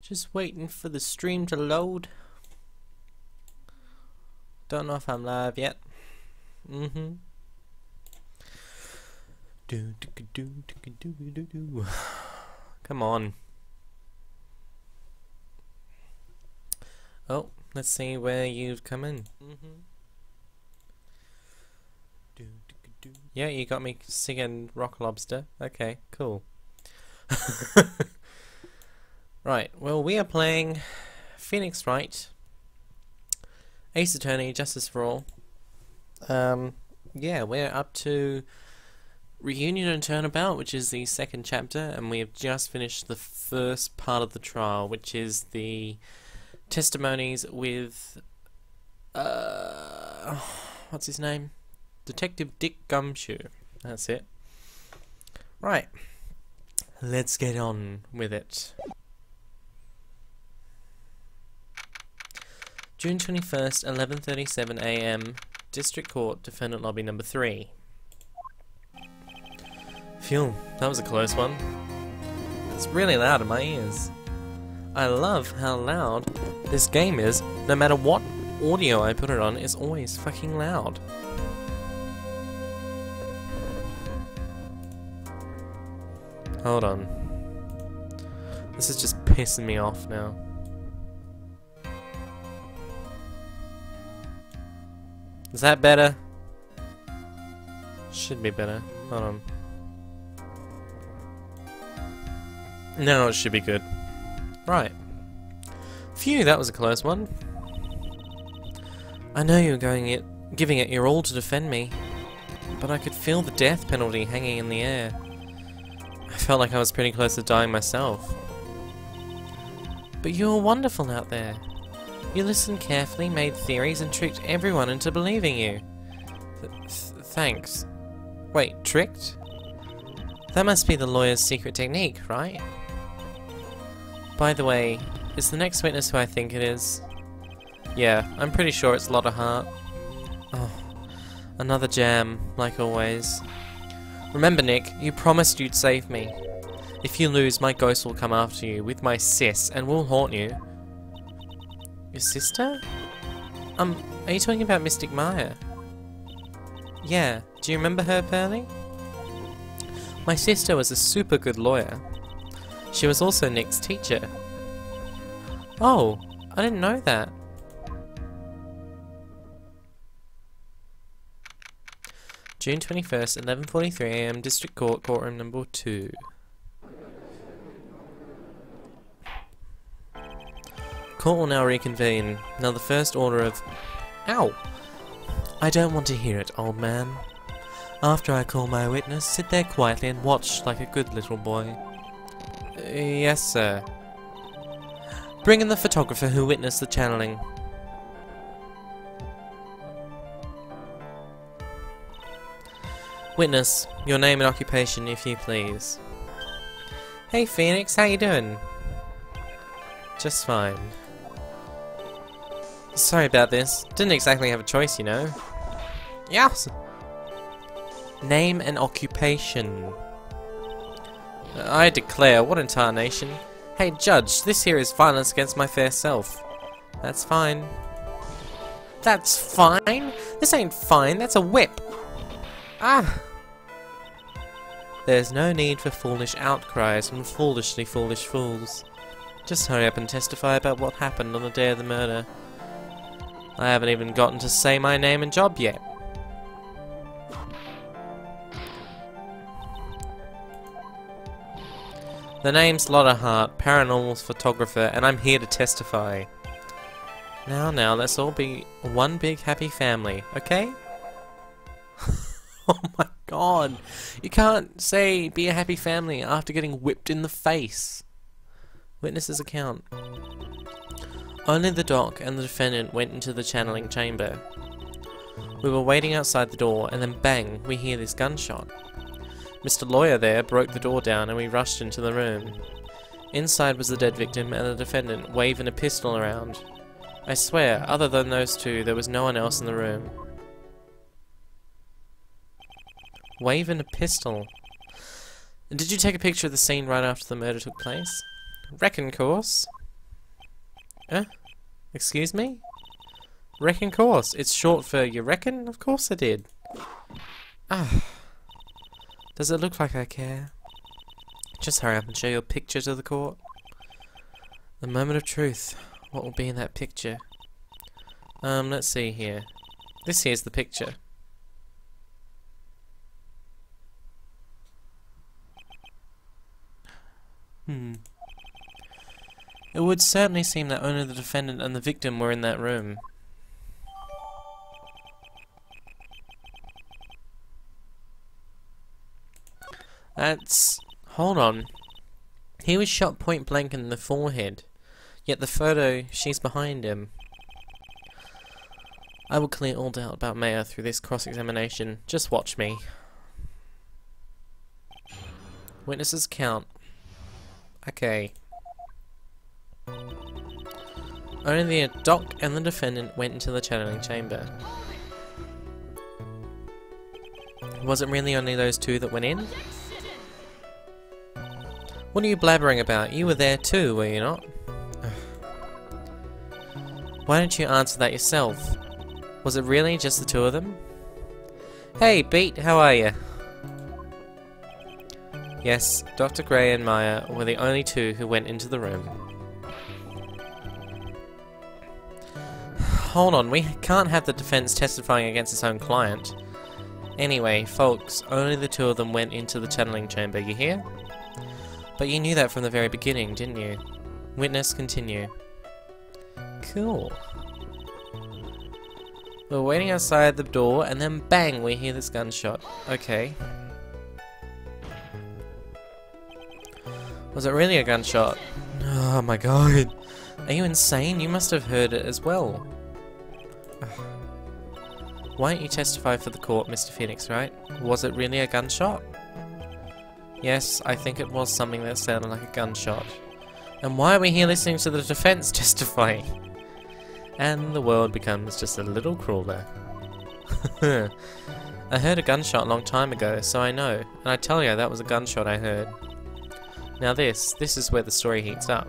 Just waiting for the stream to load. Don't know if I'm live yet. Come on. Oh, let's see where you've come in. Yeah, you got me singing Rock Lobster. Okay, cool. Right, well, we are playing Phoenix Wright, Ace Attorney, Justice for All. Yeah, we're up to Reunion and Turnabout, which is the second chapter, and we have just finished the first part of the trial, which is the testimonies with, what's his name? Detective Dick Gumshoe. That's it. Right. Let's get on with it. June 21st, 11:37 AM, District Court, Defendant Lobby number 3. Phew, that was a close one. It's really loud in my ears. I love how loud this game is. No matter what audio I put it on, it's always fucking loud. Hold on. This is just pissing me off now. Is that better? Should be better. Hold on. No, it should be good. Right. Phew, that was a close one. I know you're giving it your all to defend me, but I could feel the death penalty hanging in the air. I felt like I was pretty close to dying myself. But you were wonderful out there. You listened carefully, made theories, and tricked everyone into believing you. Thanks. Wait, tricked? That must be the lawyer's secret technique, right? By the way, is the next witness who I think it is? Yeah, I'm pretty sure it's Lotta Hart. Oh, another jam, like always. Remember, Nick, you promised you'd save me. If you lose, my ghost will come after you with my sis and will haunt you. Your sister? Are you talking about Mystic Maya? Yeah, do you remember her, Pearly? My sister was a super good lawyer. She was also Nick's teacher. Oh, I didn't know that. June 21st, 11:43 AM, District Court, Courtroom number 2. Court will now reconvene. Now the first order of... Ow! I don't want to hear it, old man. After I call my witness, sit there quietly and watch like a good little boy. Yes, sir. Bring in the photographer who witnessed the channeling. Witness, your name and occupation, if you please. Hey Phoenix, how you doing? Just fine. Sorry about this. Didn't exactly have a choice, you know. Yes! Name and occupation. I declare, what in tarnation? Hey Judge, this here is violence against my fair self. That's fine. That's fine? This ain't fine, that's a whip. Ah! There's no need for foolish outcries from foolishly foolish fools. Just hurry up and testify about what happened on the day of the murder. I haven't even gotten to say my name and job yet. The name's Lotta Hart, paranormal photographer, and I'm here to testify. Now, let's all be one big happy family, okay? Oh my god! You can't say be a happy family after getting whipped in the face. Witness's account. Only the doc and the defendant went into the channeling chamber. We were waiting outside the door, and then bang, we hear this gunshot. Mr. Lawyer there broke the door down and we rushed into the room. Inside was the dead victim and the defendant waving a pistol around. I swear, other than those two, there was no one else in the room. Waving a pistol. Did you take a picture of the scene right after the murder took place? Reckon course. Excuse me? Reckon course. It's short for you reckon? Of course I did. Ah. Does it look like I care? Just hurry up and show your picture to the court. The moment of truth. What will be in that picture? Let's see here. This here's the picture. It would certainly seem that only the defendant and the victim were in that room. Hold on. He was shot point blank in the forehead. Yet the photo, she's behind him. I will clear all doubt about Maya through this cross-examination. Just watch me. Witnesses count. Okay. Only the doc and the defendant went into the channeling chamber. Was it really only those two that went in? What are you blabbering about? You were there too, were you not? Why don't you answer that yourself? Was it really just the two of them? Hey, Beat, how are you? Yes, Dr. Gray and Maya were the only two who went into the room. Hold on, we can't have the defense testifying against its own client. Anyway, folks, only the two of them went into the channeling chamber, you hear? But you knew that from the very beginning, didn't you? Witness, continue. Cool. We're waiting outside the door, and then bang, we hear this gunshot. Okay. Was it really a gunshot? Oh my god. Are you insane? You must have heard it as well. Why don't you testify for the court, Mr. Phoenix, right? Was it really a gunshot? Yes, I think it was something that sounded like a gunshot. And why are we here listening to the defense testifying? And the world becomes just a little crueler. I heard a gunshot a long time ago, so I know. And I tell you, that was a gunshot I heard. Now this is where the story heats up.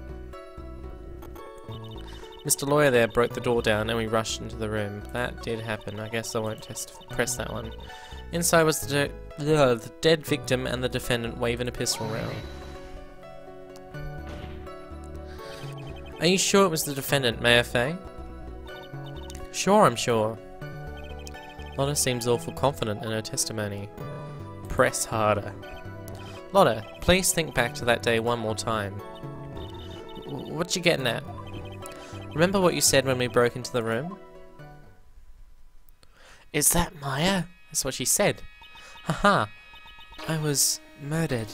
Mr. Lawyer there broke the door down and we rushed into the room. That did happen. I guess I won't press that one. Inside was the dead victim and the defendant waving a pistol around. Are you sure it was the defendant, Mayor Fay? Sure, I'm sure. Lotta seems awful confident in her testimony. Press harder. Lotta, please think back to that day one more time. What you getting at? Remember what you said when we broke into the room? Is that Maya? That's what she said. Haha. I was murdered.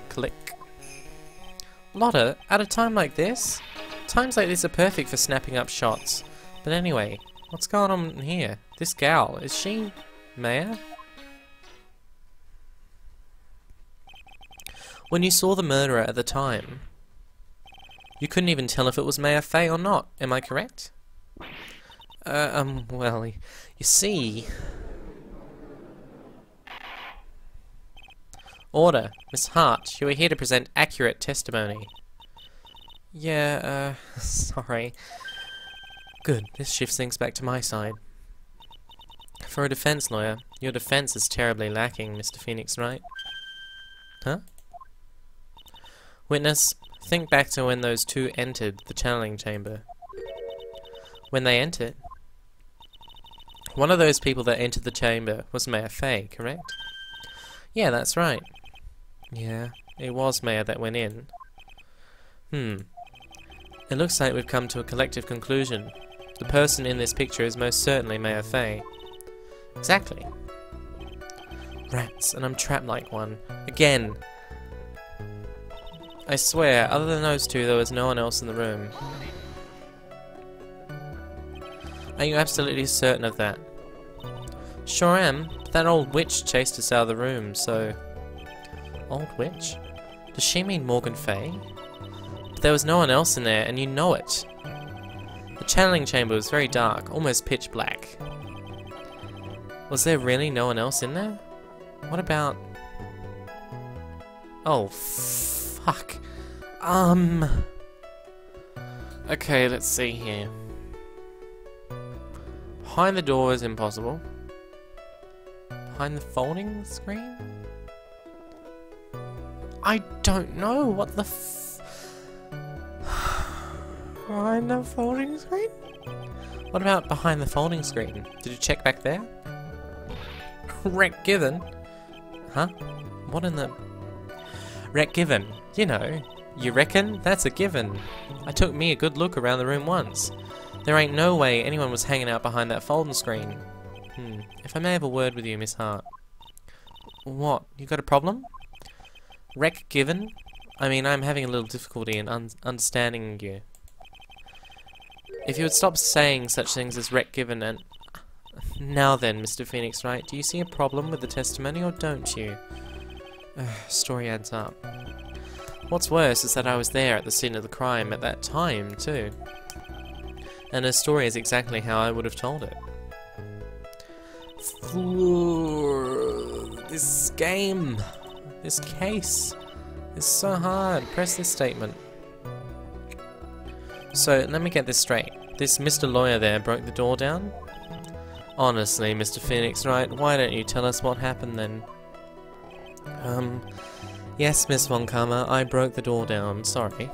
Click. Lotta, at a time like this? Times like this are perfect for snapping up shots. But anyway, what's going on here? This gal, is she Maya? When you saw the murderer at the time, you couldn't even tell if it was Mayor Fay or not, am I correct? Well, you see... Order. Miss Hart, you are here to present accurate testimony. Yeah, sorry. Good, this shifts things back to my side. For a defense lawyer, your defense is terribly lacking, Mr. Phoenix, right? Huh? Witness, think back to when those two entered the channeling chamber. When they entered? One of those people that entered the chamber was Mayor Fay, correct? Yeah, that's right. Yeah, it was Mayor that went in. It looks like we've come to a collective conclusion. The person in this picture is most certainly Mayor Fay. Exactly. Rats, and I'm trapped like one. Again! I swear, other than those two, there was no one else in the room. Are you absolutely certain of that? Sure am, but that old witch chased us out of the room, so... Old witch? Does she mean Morgan Fay? But there was no one else in there, and you know it. The channeling chamber was very dark, almost pitch black. Was there really no one else in there? What about... Oh, fuck. Okay, let's see here. Behind the door is impossible. Behind the folding screen? I don't know what the behind the folding screen? What about behind the folding screen? Did you check back there? Wreck given? Huh? What in the... Wreck given? You know. You reckon? That's a given. I took me a good look around the room once. There ain't no way anyone was hanging out behind that folding screen. If I may have a word with you, Miss Hart. What? You got a problem? Wreck given? I mean, I'm having a little difficulty in understanding you. If you would stop saying such things as wreck given and... Now then, Mr. Phoenix Wright, do you see a problem with the testimony or don't you? Story adds up. What's worse is that I was there at the scene of the crime at that time, too. And her story is exactly how I would have told it. This game, this case, is so hard. Press this statement. So, let me get this straight. This Mr. Lawyer there broke the door down? Honestly, Mr. Phoenix Wright, why don't you tell us what happened then? Yes, Miss Von Karma, I broke the door down, sorry.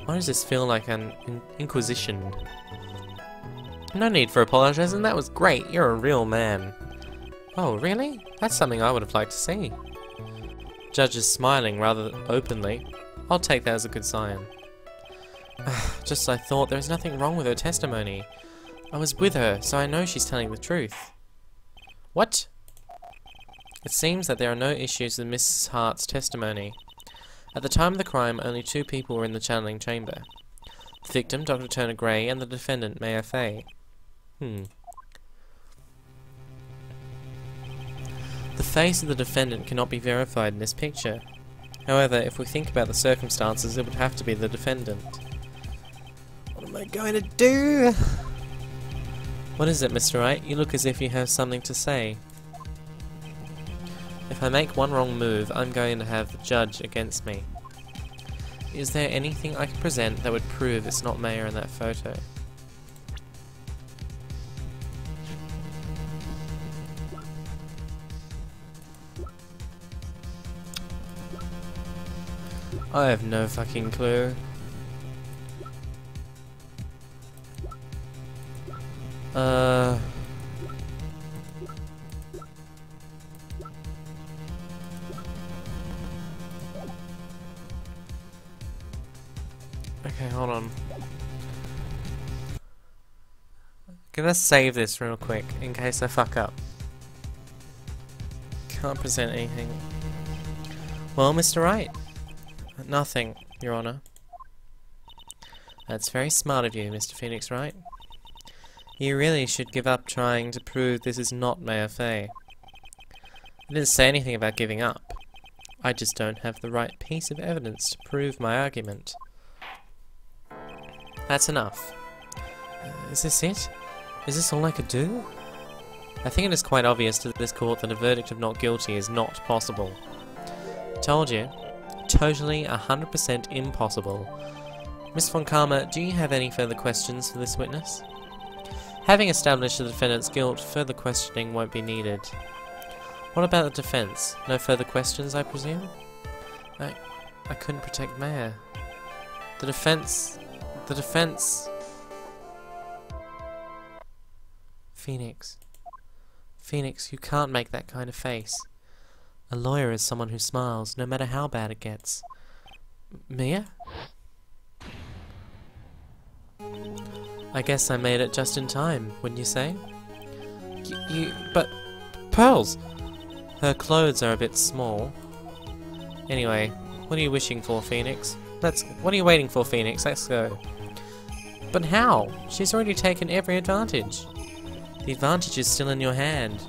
Why does this feel like an inquisition? No need for apologizing, that was great, you're a real man. Oh, really? That's something I would have liked to see. Judge is smiling rather openly. I'll take that as a good sign. Just as I thought, there is nothing wrong with her testimony. I was with her, so I know she's telling the truth. What? It seems that there are no issues with Miss Hart's testimony. At the time of the crime, only 2 people were in the channeling chamber. The victim, Dr. Turner Gray, and the defendant, Mayor Fay. The face of the defendant cannot be verified in this picture. However, if we think about the circumstances, it would have to be the defendant. What am I going to do? What is it, Mr. Wright? You look as if you have something to say. If I make one wrong move, I'm going to have the judge against me. Is there anything I can present that would prove it's not Mayor in that photo? I have no fucking clue. Okay, hold on. Gonna save this real quick in case I fuck up. Can't present anything. Well, Mr. Wright. Nothing, Your Honor. That's very smart of you, Mr. Phoenix Wright. You really should give up trying to prove this is not Mayor Fay. I didn't say anything about giving up. I just don't have the right piece of evidence to prove my argument. That's enough. Is this it? Is this all I could do? I think it is quite obvious to this court that a verdict of not guilty is not possible. Told you. Totally 100% impossible. Miss Von Karma, do you have any further questions for this witness? Having established the defendant's guilt, further questioning won't be needed. What about the defense? No further questions, I presume? I couldn't protect Mayor. The defense... Phoenix. Phoenix, you can't make that kind of face. A lawyer is someone who smiles, no matter how bad it gets. Mia? I guess I made it just in time, wouldn't you say? But... Pearls! Her clothes are a bit small. Anyway, what are you wishing for, Phoenix? What are you waiting for, Phoenix? Let's go. But how? She's already taken every advantage. The advantage is still in your hand.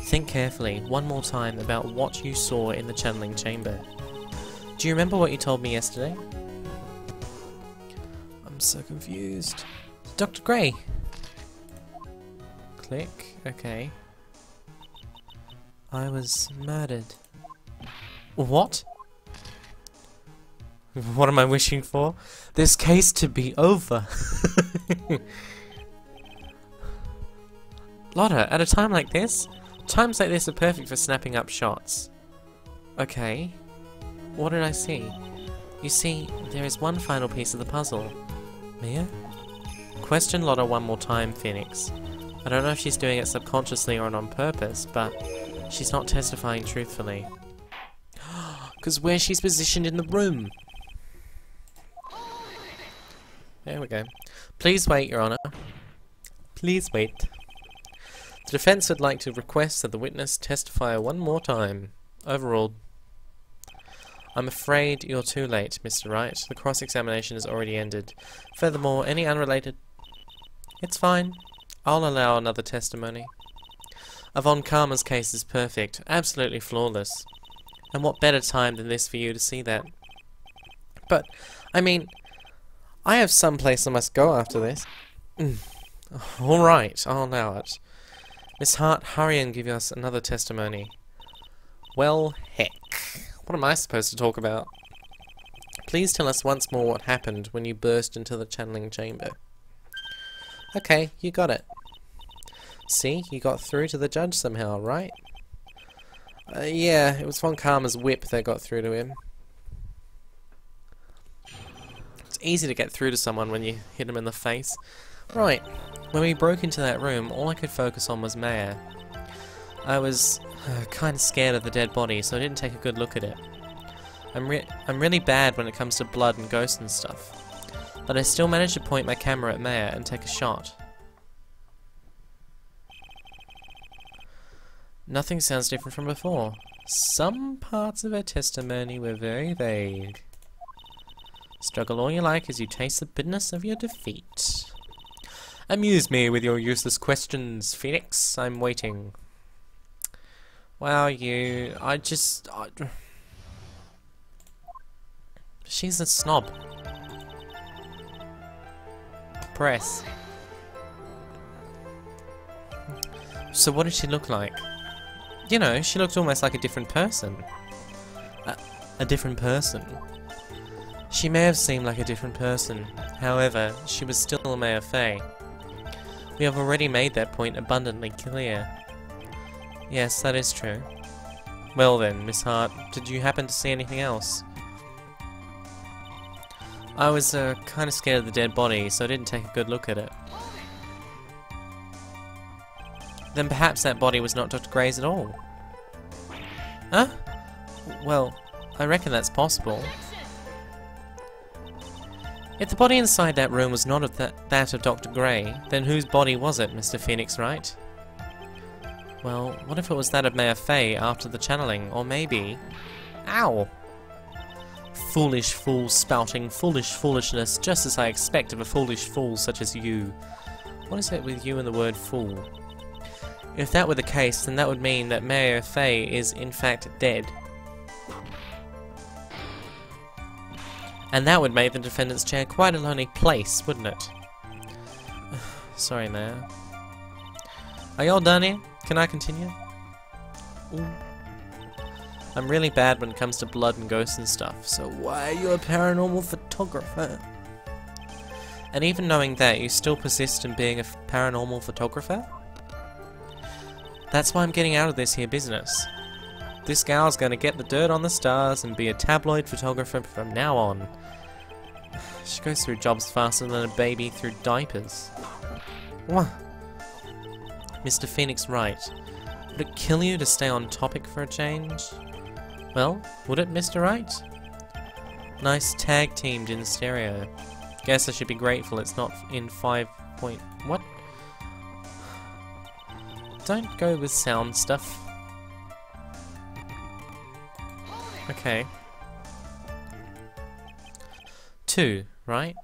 Think carefully, one more time, about what you saw in the channeling chamber. Do you remember what you told me yesterday? I'm so confused. Dr. Gray! Click. Okay. I was murdered. What? What am I wishing for? This case to be over. Lotta, at a time like this? Times like this are perfect for snapping up shots. Okay. What did I see? You see, there is one final piece of the puzzle. Mia? Question Lotta one more time, Phoenix. I don't know if she's doing it subconsciously or on purpose, but she's not testifying truthfully. Because where she's positioned in the room. There we go. Please wait, Your Honor. Please wait. The defense would like to request that the witness testify one more time. Overruled. I'm afraid you're too late, Mr. Wright. The cross-examination has already ended. Furthermore, any unrelated... It's fine. I'll allow another testimony. Yvonne Karma's case is perfect. Absolutely flawless. And what better time than this for you to see that? But, I mean... I have some place I must go after this. Alright, I'll allow it. Miss Hart, hurry and give us another testimony. Well, heck. What am I supposed to talk about? Please tell us once more what happened when you burst into the channeling chamber. Okay, you got it. See, you got through to the judge somehow, right? Yeah, it was Von Karma's whip that got through to him. It's easy to get through to someone when you hit them in the face. Right, when we broke into that room, all I could focus on was Maya. I was kind of scared of the dead body, so I didn't take a good look at it. I'm really bad when it comes to blood and ghosts and stuff. But I still managed to point my camera at Maya and take a shot. Nothing sounds different from before. Some parts of her testimony were very vague. Struggle all you like as you taste the bitterness of your defeat. Amuse me with your useless questions, Phoenix. I'm waiting. Wow, you... She's a snob. Press. So what did she look like? You know, she looked almost like a different person. A different person. She may have seemed like a different person. However, she was still a Mayor Fay. We have already made that point abundantly clear. Yes, that is true. Well then, Miss Hart, did you happen to see anything else? I was kind of scared of the dead body, so I didn't take a good look at it. Then perhaps that body was not Dr. Gray's at all. Huh? Well, I reckon that's possible. If the body inside that room was not of that of Dr. Gray, then whose body was it, Mr. Phoenix Wright? Well, what if it was that of Mayor Fay after the channeling, or maybe... Ow! Foolish fool spouting foolish foolishness, just as I expect of a foolish fool such as you. What is it with you and the word fool? If that were the case, then that would mean that Mayor Fay is in fact dead. And that would make the defendant's chair quite a lonely place, wouldn't it? Sorry, Mayor. Are you all done here? Can I continue? Ooh. I'm really bad when it comes to blood and ghosts and stuff, so why are you a paranormal photographer? And even knowing that, you still persist in being a paranormal photographer? That's why I'm getting out of this here business. This gal's gonna get the dirt on the stars and be a tabloid photographer from now on. She goes through jobs faster than a baby through diapers. What? Mr. Phoenix Wright, would it kill you to stay on topic for a change? Well, would it, Mr. Wright? Nice tag teamed in stereo. Guess I should be grateful it's not in 5 point... What? Don't go with sound stuff. Okay. 2, right?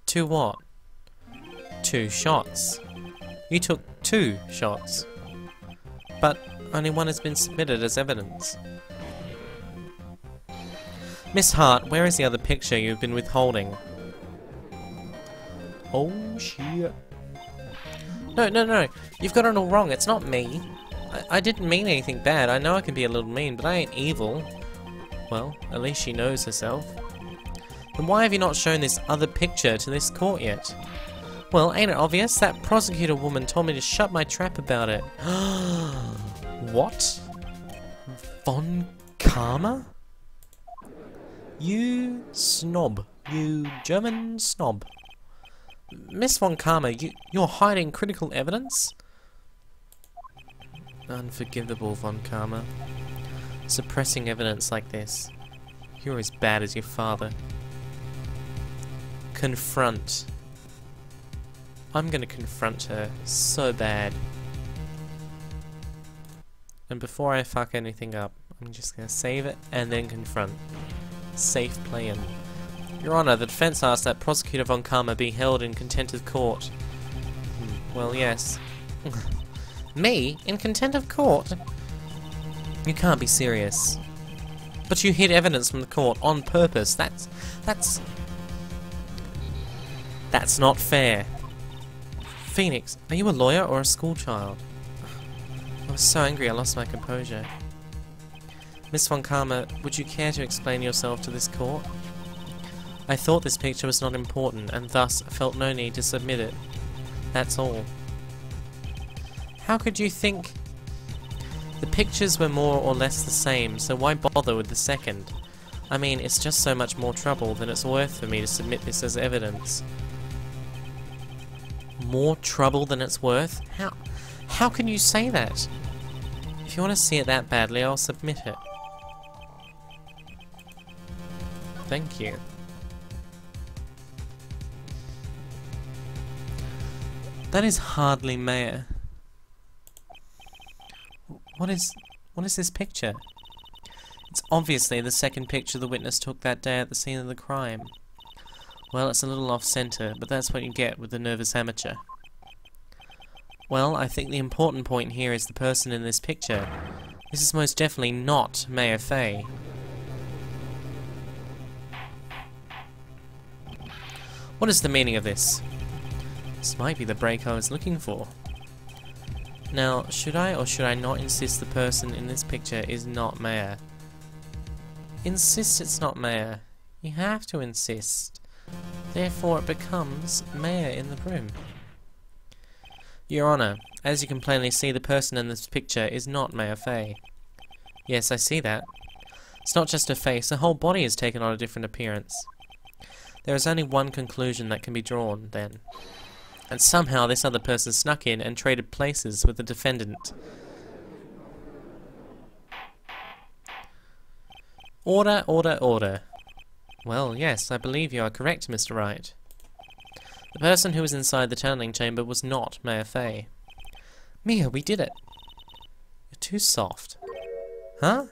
2 what? 2 shots. You took 2 shots. But only one has been submitted as evidence. Miss Hart, where is the other picture you've been withholding? Oh shit. No. You've got it all wrong. It's not me. I didn't mean anything bad. I know I can be a little mean, but I ain't evil. Well, at least she knows herself. Then why have you not shown this other picture to this court yet? Well, ain't it obvious? That prosecutor woman told me to shut my trap about it. What? Von Karma? You snob. You German snob. Miss Von Karma, you're hiding critical evidence? Unforgivable, Von Karma. Suppressing evidence like this. You're as bad as your father. Confront. I'm gonna confront her so bad. And before I fuck anything up, I'm just gonna save it and then confront. Safe playing. Your Honor, the defense asked that Prosecutor Von Karma be held in contempt of court. Well, yes. Me? In contempt of court? You can't be serious. But you hid evidence from the court on purpose. That's not fair. Phoenix, are you a lawyer or a schoolchild? I was so angry I lost my composure. Miss Von Karma, would you care to explain yourself to this court? I thought this picture was not important, and thus felt no need to submit it. That's all. How could you think? The pictures were more or less the same, so why bother with the second? I mean, it's just so much more trouble than it's worth for me to submit this as evidence. More trouble than it's worth? How can you say that? If you want to see it that badly, I'll submit it. Thank you. That is hardly Maya. What is this picture? It's obviously the second picture the witness took that day at the scene of the crime. Well, it's a little off-center, but that's what you get with a nervous amateur. Well, I think the important point here is the person in this picture. This is most definitely not Mayor Fay. What is the meaning of this? This might be the break I was looking for. Now, should I or should I not insist the person in this picture is not Mayor? Insist it's not Mayor. You have to insist. Therefore it becomes Mayor in the room. Your Honor, as you can plainly see, the person in this picture is not Mayor Fay. Yes, I see that. It's not just her face, her whole body has taken on a different appearance. There is only one conclusion that can be drawn, then. And somehow this other person snuck in and traded places with the defendant. Order, order, order. Well, yes, I believe you are correct, Mr. Wright. The person who was inside the channeling chamber was not Mayor Fay. Mia, we did it! You're too soft. Huh?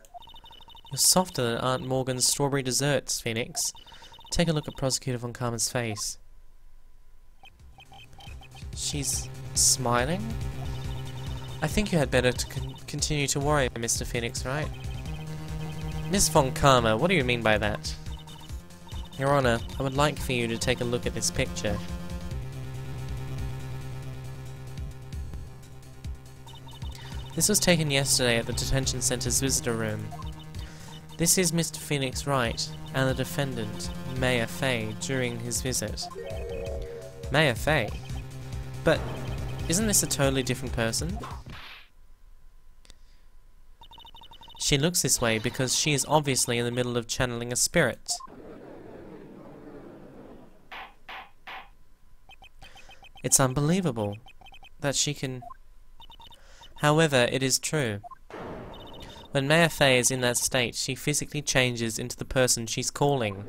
You're softer than Aunt Morgan's strawberry desserts, Phoenix. Take a look at Prosecutor Von Karma's face. She's smiling? I think you had better continue to worry, Mr. Phoenix, right? Miss Von Karma, what do you mean by that? Your Honor, I would like for you to take a look at this picture. This was taken yesterday at the detention center's visitor room. This is Mr. Phoenix Wright and the defendant, Mayor Fay, during his visit. Mayor Fay? But isn't this a totally different person? She looks this way because she is obviously in the middle of channeling a spirit. It's unbelievable that she can... However, it is true. When Mayor Fay is in that state, she physically changes into the person she's calling.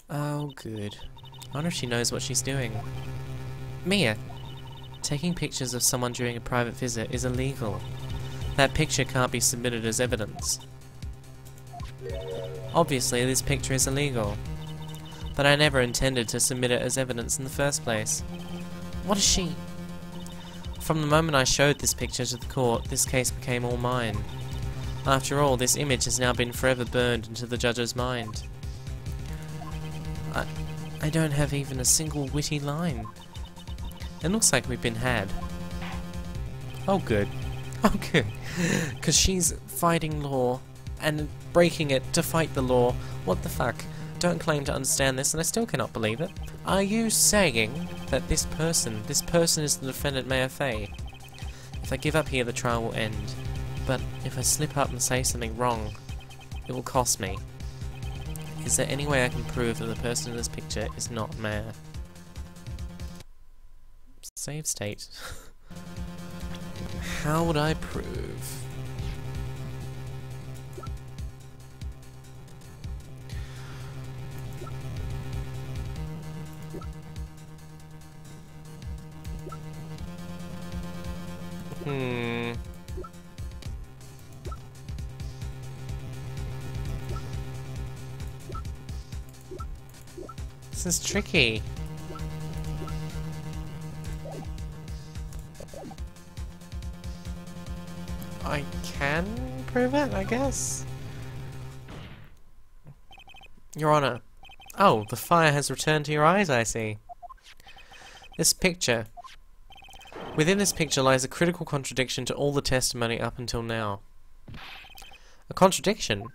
Oh, good. I wonder if she knows what she's doing. Mia! Taking pictures of someone during a private visit is illegal. That picture can't be submitted as evidence. Obviously, this picture is illegal. But I never intended to submit it as evidence in the first place. What is she? From the moment I showed this picture to the court, this case became all mine. After all, this image has now been forever burned into the judge's mind. I don't have even a single witty line. It looks like we've been had. Oh good. Oh, good. Because she's fighting law and breaking it to fight the law. What the fuck? Don't claim to understand this, and I still cannot believe it. Are you saying that this person is the defendant Mayor Fay? If I give up here, the trial will end. But if I slip up and say something wrong, it will cost me. Is there any way I can prove that the person in this picture is not Mayor? Save state. How would I prove? This is tricky. I can prove it, I guess? Your Honor. Oh, the fire has returned to your eyes, I see. This picture. Within this picture lies a critical contradiction to all the testimony up until now. A contradiction?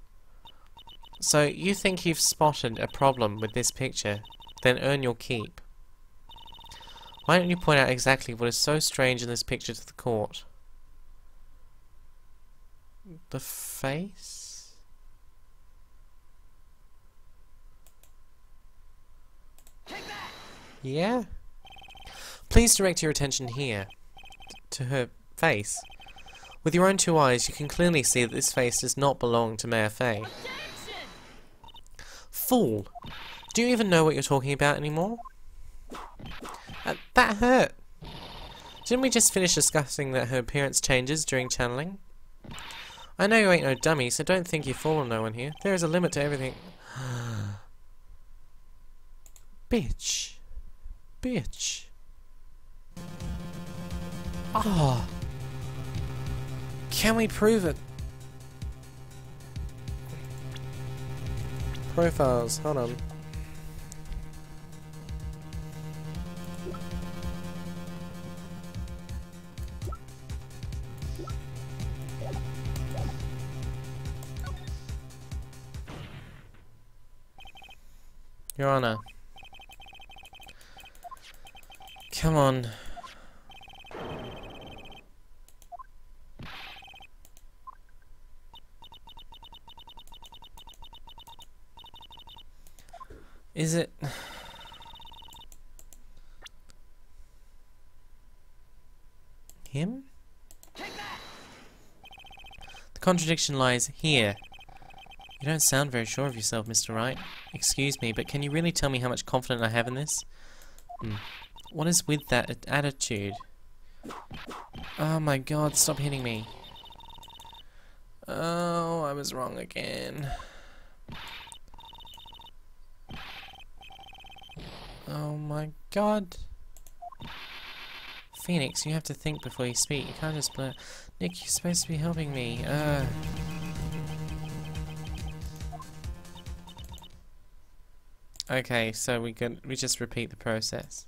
So, you think you've spotted a problem with this picture, then earn your keep. Why don't you point out exactly what is so strange in this picture to the court? The face? Yeah? Please direct your attention here, to her face. With your own two eyes, you can clearly see that this face does not belong to Mayor Fay. Fool! Do you even know what you're talking about anymore? That hurt! Didn't we just finish discussing that her appearance changes during channeling? I know you ain't no dummy, so don't think you're fooling no one here. There is a limit to everything. Bitch. Bitch. Oh. Can we prove it? Profiles, hold on. Your Honor. Come on. Is it... him? The contradiction lies here. You don't sound very sure of yourself, Mr. Wright. Excuse me, but can you really tell me how much confidence I have in this? What is with that attitude? Oh my god, stop hitting me. Oh, I was wrong again. Oh my god. Phoenix, you have to think before you speak. You can't just blur. Nick, you're supposed to be helping me. Okay, so we just repeat the process.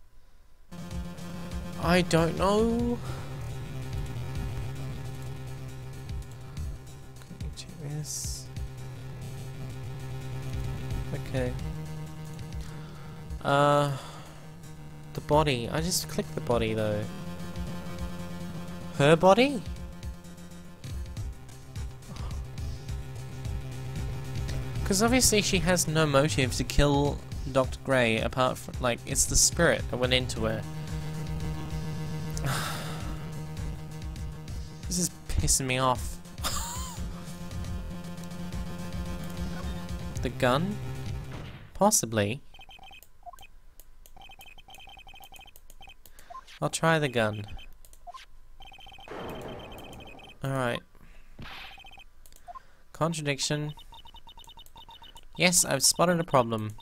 I don't know. Can you check this? Okay. The body. I just clicked the body though. Her body? Because obviously she has no motive to kill Dr. Gray apart from, like, it's the spirit that went into her. This is pissing me off. The gun? Possibly. I'll try the gun. Alright. Contradiction. Yes, I've spotted a problem.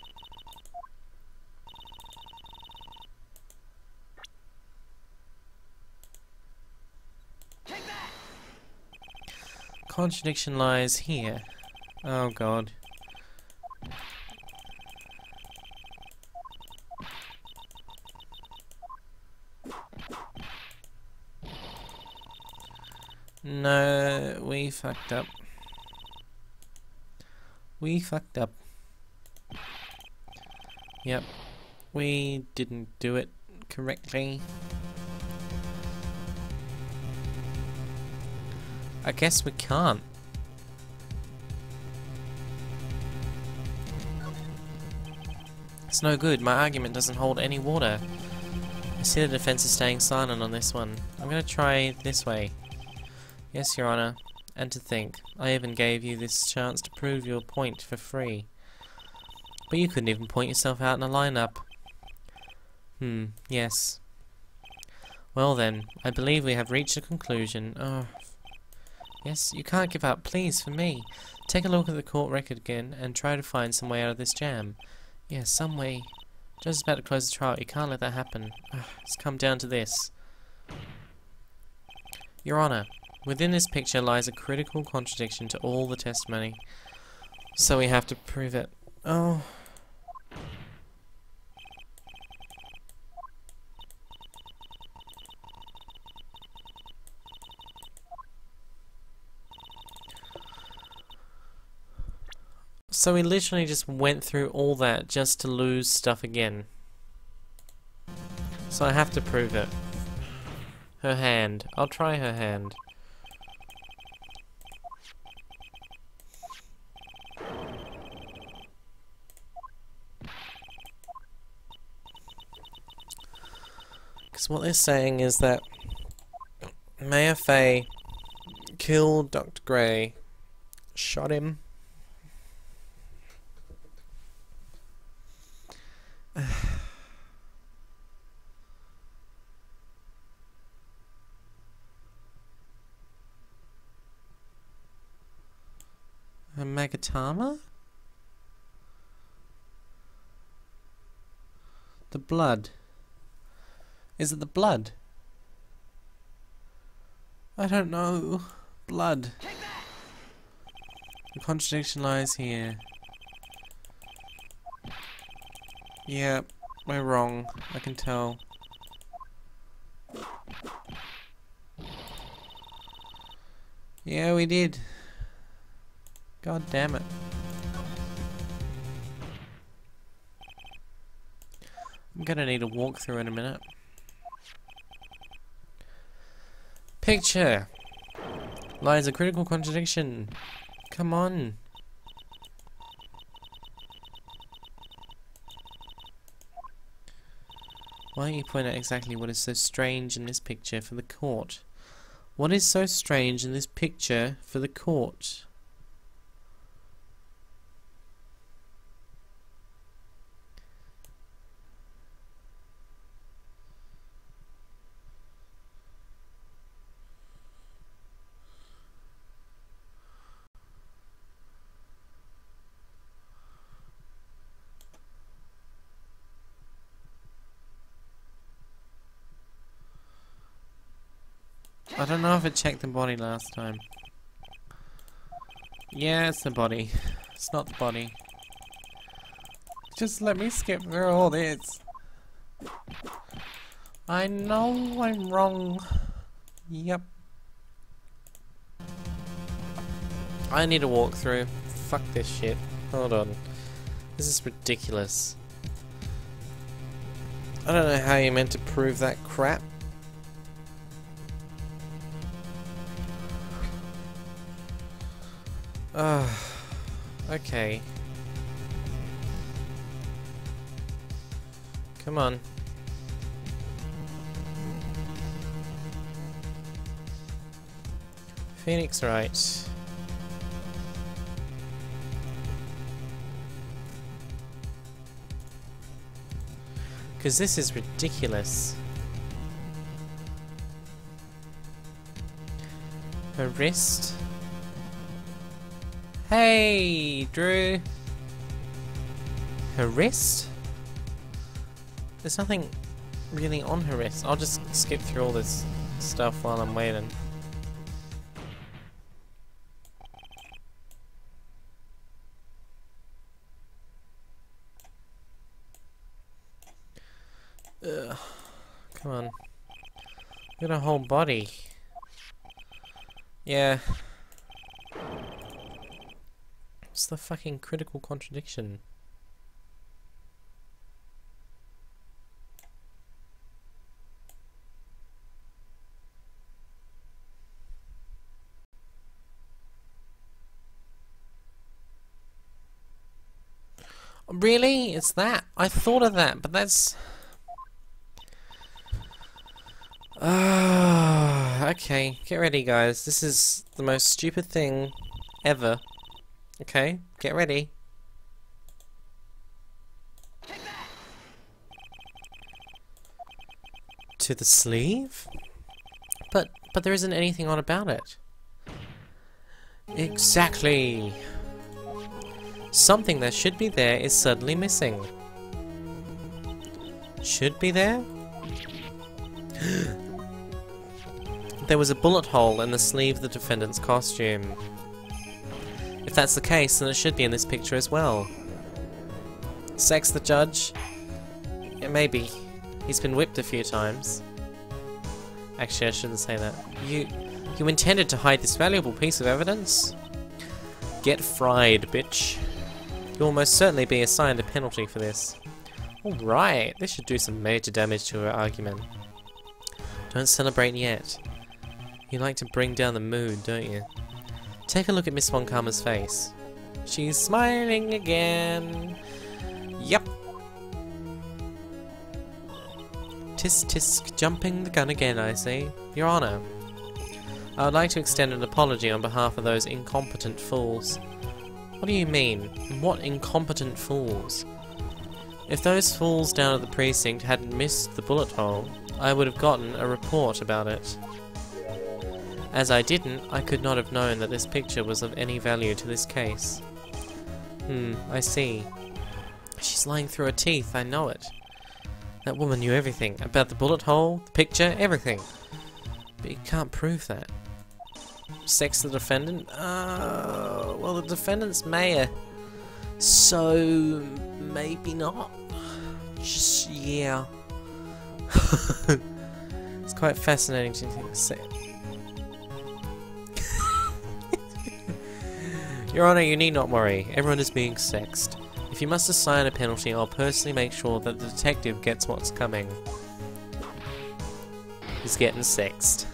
Contradiction lies here. Oh god. No, we fucked up. We fucked up. Yep. We didn't do it correctly. I guess we can't. It's no good. My argument doesn't hold any water. I see the defense is staying silent on this one. I'm gonna try this way. Yes, Your Honor. And to think, I even gave you this chance to prove your point for free. But you couldn't even point yourself out in a lineup. Yes. Well then, I believe we have reached a conclusion. Oh. Yes, you can't give up, please, for me. Take a look at the court record again and try to find some way out of this jam. Yes, some way. Judge is about to close the trial. You can't let that happen. It's come down to this. Your Honor, within this picture lies a critical contradiction to all the testimony. So we have to prove it. Oh. So we literally just went through all that just to lose stuff again. So I have to prove it. Her hand. I'll try her hand. Because what they're saying is that Mayor Fay killed Dr. Gray, shot him. A Magatama? The blood. Is it the blood? I don't know. Blood. The contradiction lies here. Yeah, we're wrong. I can tell. Yeah, we did. God damn it. I'm gonna need a walkthrough in a minute. Picture lies a critical contradiction. Come on. Why don't you point out exactly what is so strange in this picture for the court? What is so strange in this picture for the court? I don't know if I checked the body last time. Yeah, it's the body. It's not the body. Just let me skip through all this. I know I'm wrong. Yep. I need a walkthrough. Fuck this shit. Hold on. This is ridiculous. I don't know how you meant to prove that crap. Okay. Come on. Phoenix Wright. Because this is ridiculous. Her wrist. Hey, Drew. Her wrist? There's nothing really on her wrist. I'll just skip through all this stuff while I'm waiting. Ugh. Come on. Look at her whole body. Yeah. What's the fucking critical contradiction? Really? It's that? I thought of that, but that's... okay, get ready guys. This is the most stupid thing ever. Okay, get ready. To the sleeve? But there isn't anything on about it. Exactly. Something that should be there is suddenly missing. Should be there? There was a bullet hole in the sleeve of the defendant's costume. If that's the case, then it should be in this picture as well. Sex the judge? Yeah, maybe. He's been whipped a few times. Actually, I shouldn't say that. You intended to hide this valuable piece of evidence? Get fried, bitch. You'll most certainly be assigned a penalty for this. Alright, this should do some major damage to her argument. Don't celebrate yet. You like to bring down the mood, don't you? Take a look at Miss Von Karma's face. She's smiling again. Yep. Tisk tisk, jumping the gun again, I see. Your Honor, I would like to extend an apology on behalf of those incompetent fools. What do you mean? What incompetent fools? If those fools down at the precinct hadn't missed the bullet hole, I would have gotten a report about it. As I didn't, I could not have known that this picture was of any value to this case. I see. She's lying through her teeth, I know it. That woman knew everything, about the bullet hole, the picture, everything. But you can't prove that. Sex the defendant? Well, the defendant's mayor. So, maybe not. Just, yeah. It's quite fascinating to think. Your Honor, you need not worry. Everyone is being sexed. If you must assign a penalty, I'll personally make sure that the detective gets what's coming. He's getting sexed.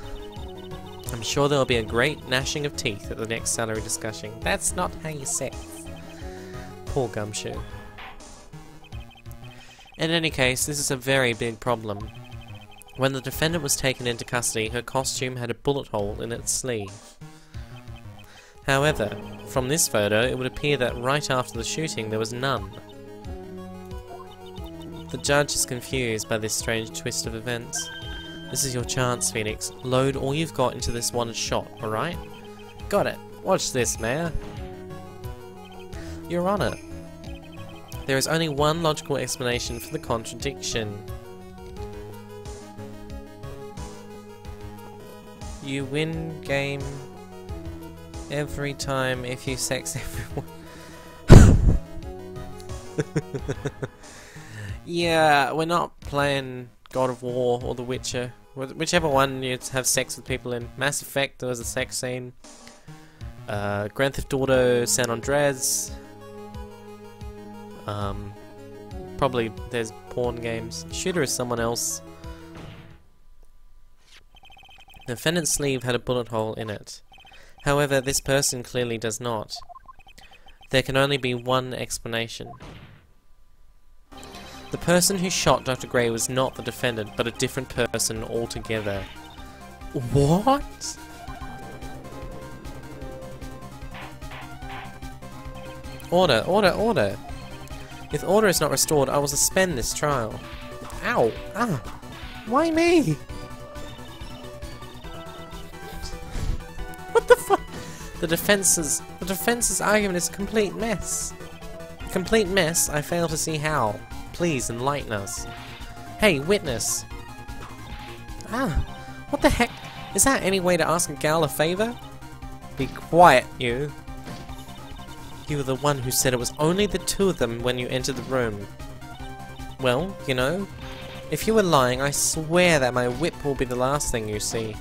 I'm sure there'll be a great gnashing of teeth at the next salary discussion. That's not how you sex. Poor Gumshoe. In any case, this is a very big problem. When the defendant was taken into custody, her costume had a bullet hole in its sleeve. However, from this photo, it would appear that right after the shooting, there was none. The judge is confused by this strange twist of events. This is your chance, Phoenix. Load all you've got into this one shot, alright? Got it. Watch this, Mayor. Your Honor, there is only one logical explanation for the contradiction. You win game every time if you sex everyone. Yeah, we're not playing God of War or The Witcher. Whichever one you have sex with people in. Mass Effect, there was a sex scene. Grand Theft Auto, San Andreas. Probably there's porn games. Shooter is someone else. The defendant's sleeve had a bullet hole in it. However, this person clearly does not. There can only be one explanation. The person who shot Dr. Gray was not the defendant, but a different person altogether. What? Order, order, order! If order is not restored, I will suspend this trial. Ow! Ah! Why me? What the fuck? The defense's argument is a complete mess. Complete mess? I fail to see how. Please enlighten us. Hey, witness! Ah! What the heck? Is that any way to ask a gal a favor? Be quiet, you. You were the one who said it was only the two of them when you entered the room. Well, you know, if you were lying, I swear that my whip will be the last thing you see.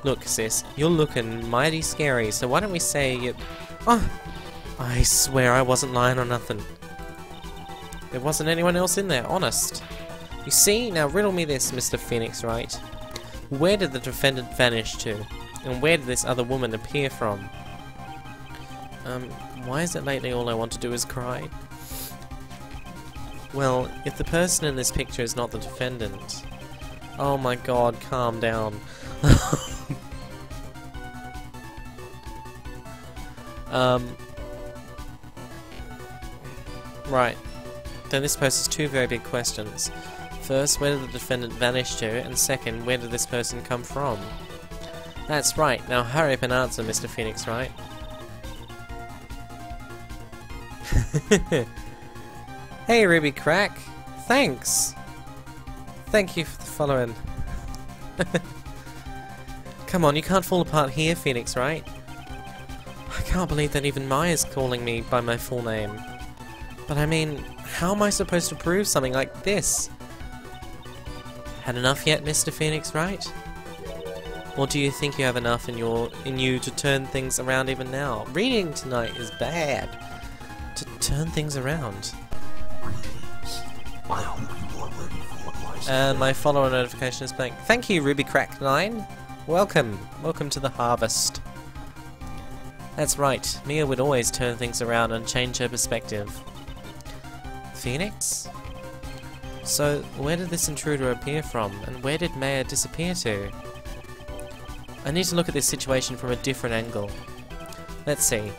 Look, sis, you're looking mighty scary, so why don't we say you... Oh! I swear I wasn't lying or nothing. There wasn't anyone else in there, honest. You see? Now riddle me this, Mr. Phoenix, Wright. Where did the defendant vanish to? And where did this other woman appear from? Why is it lately all I want to do is cry? Well, if the person in this picture is not the defendant... Oh my god, calm down. Right. Then this poses two very big questions. First, where did the defendant vanish to? And second, where did this person come from? That's right. Now hurry up and answer, Mr. Phoenix, Wright? Hey, Ruby Crack. Thanks. Thank you for the following. Come on, you can't fall apart here, Phoenix, Wright? I can't believe that even Maya's calling me by my full name. But I mean, how am I supposed to prove something like this? Had enough yet, Mr. Phoenix, Wright? Or do you think you have enough in you to turn things around even now? Reading tonight is bad. To turn things around. And my follower notification is blank. Thank you, RubyCrack9. Welcome. Welcome to the harvest. That's right. Mia would always turn things around and change her perspective. Phoenix? So, where did this intruder appear from? And where did Maya disappear to? I need to look at this situation from a different angle. Let's see.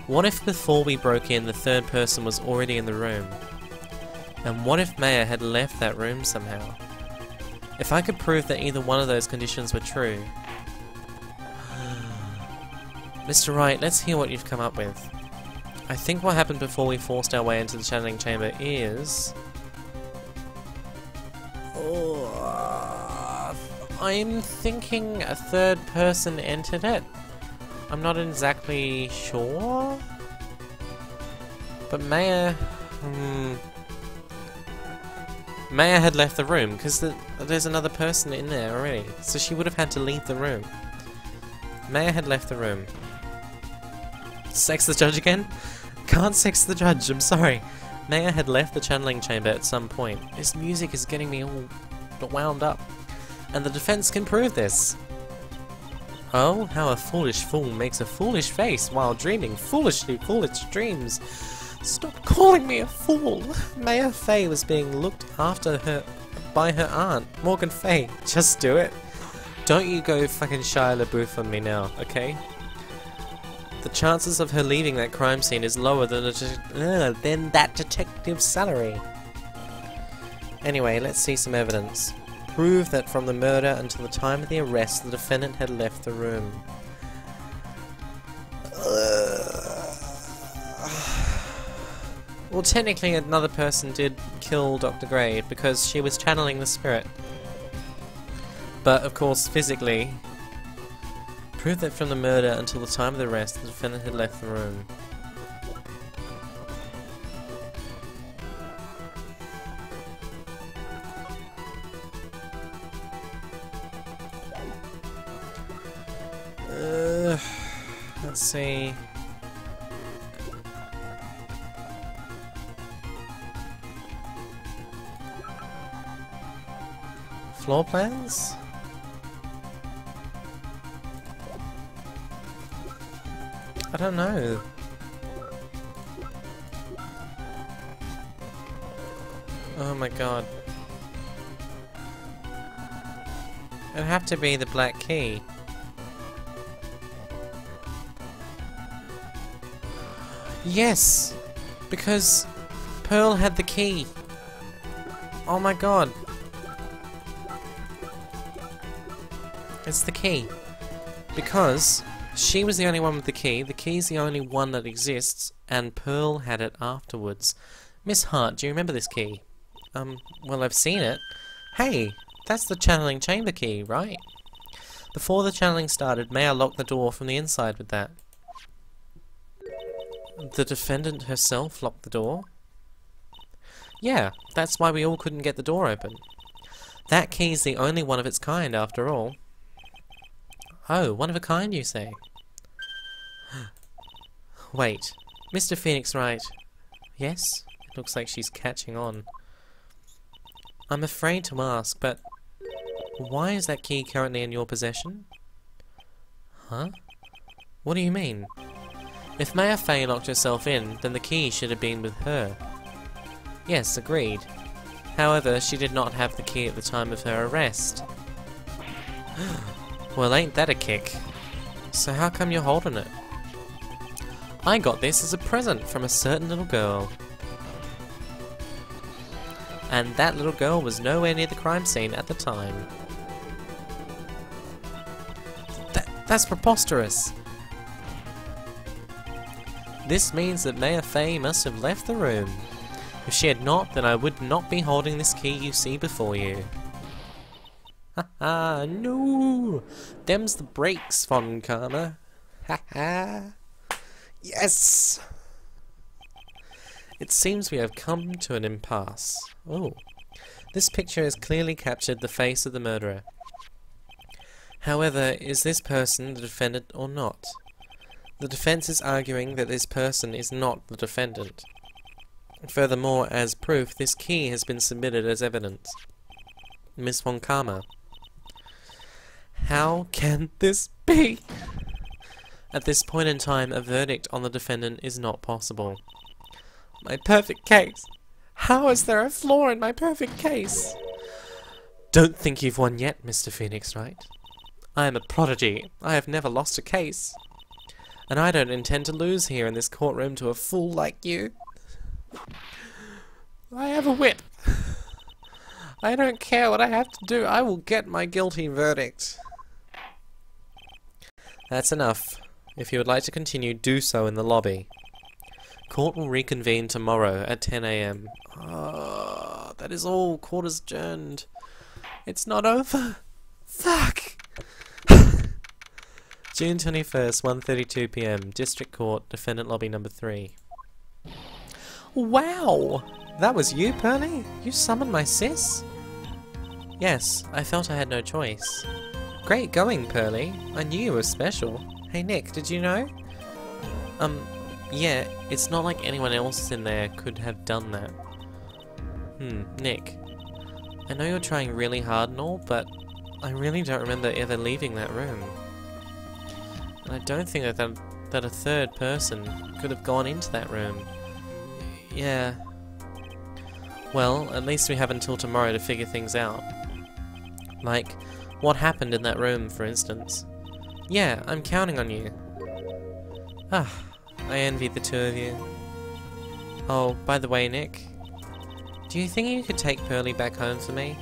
What if before we broke in, the third person was already in the room? And what if Maya had left that room somehow? If I could prove that either one of those conditions were true... Mr. Wright, let's hear what you've come up with. I think what happened before we forced our way into the channeling chamber is... I'm thinking a third person entered it. I'm not exactly sure. But Maya... Maya had left the room, because there's another person in there already. So she would have had to leave the room. Maya had left the room. Sex the judge again? Can't sex the judge, I'm sorry. Maya had left the channeling chamber at some point. This music is getting me all wound up. And the defense can prove this. Oh, how a foolish fool makes a foolish face while dreaming foolishly foolish dreams. Stop calling me a fool. Maya Fey was being looked after by her aunt, Morgan Fey. Just do it. Don't you go fucking Shia LaBeouf on me now, okay? The chances of her leaving that crime scene is lower than that detective's salary. Anyway, let's see some evidence. Prove that from the murder until the time of the arrest, the defendant had left the room. Well, technically another person did kill Dr. Gray because she was channeling the spirit. But, of course, physically... Prove that from the murder until the time of the arrest, the defendant had left the room. Let's see... Floor plans? I don't know. Oh my god. It'd have to be the black key. Yes! Because Pearl had the key. Oh my god. It's the key. Because she was the only one with the key. The key's the only one that exists, and Pearl had it afterwards. Miss Hart, do you remember this key? Well, I've seen it. Hey, that's the channeling chamber key, right? Before the channeling started, Maya locked the door from the inside with that. The defendant herself locked the door? Yeah, that's why we all couldn't get the door open. That key's the only one of its kind, after all. Oh, one of a kind, you say? Wait, Mr. Phoenix Wright. Yes? It looks like she's catching on. I'm afraid to ask, but why is that key currently in your possession? Huh? What do you mean? If Mayor Fay locked herself in, then the key should have been with her. Yes, agreed. However, she did not have the key at the time of her arrest. Well, ain't that a kick? So how come you're holding it? I got this as a present from a certain little girl. And that little girl was nowhere near the crime scene at the time. That's preposterous! This means that Mayor Fay must have left the room. If she had not, then I would not be holding this key you see before you. Haha, no! Them's the breaks, Von Karma. Haha! Yes! It seems we have come to an impasse. Oh. This picture has clearly captured the face of the murderer. However, is this person the defendant or not? The defense is arguing that this person is not the defendant. Furthermore, as proof, this key has been submitted as evidence. Miss Von Karma. How can this be? At this point in time, a verdict on the defendant is not possible. My perfect case! How is there a flaw in my perfect case? Don't think you've won yet, Mr. Phoenix Wright. I am a prodigy. I have never lost a case. And I don't intend to lose here in this courtroom to a fool like you. I have a whip. I don't care what I have to do. I will get my guilty verdict. That's enough. If you would like to continue, do so in the lobby. Court will reconvene tomorrow at 10 AM. Oh, that is all. Court is adjourned. It's not over. Fuck! June 21st, 1:32 PM. District Court, Defendant Lobby number 3. Wow! That was you, Pearly? You summoned my sis? Yes, I felt I had no choice. Great going, Pearly. I knew you were special. Hey Nick, did you know? Yeah, it's not like anyone else in there could have done that. Nick. I know you're trying really hard and all, but I really don't remember ever leaving that room. And I don't think that a third person could have gone into that room. Yeah. Well, at least we have until tomorrow to figure things out. Like, what happened in that room, for instance. Yeah, I'm counting on you. Ah, I envy the two of you. Oh, by the way, Nick, do you think you could take Pearly back home for me?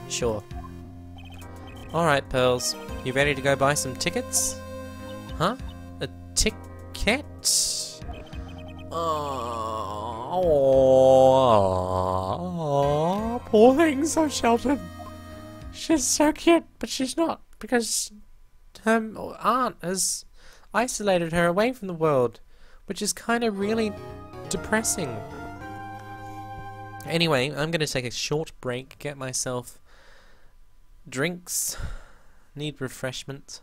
Sure. Alright, Pearls, you ready to go buy some tickets? Huh? A ticket? Oh, poor thing, so sheltered. She's so cute, but she's not, because her aunt has isolated her away from the world, which is kind of really depressing. Anyway, I'm going to take a short break, get myself drinks, need refreshment,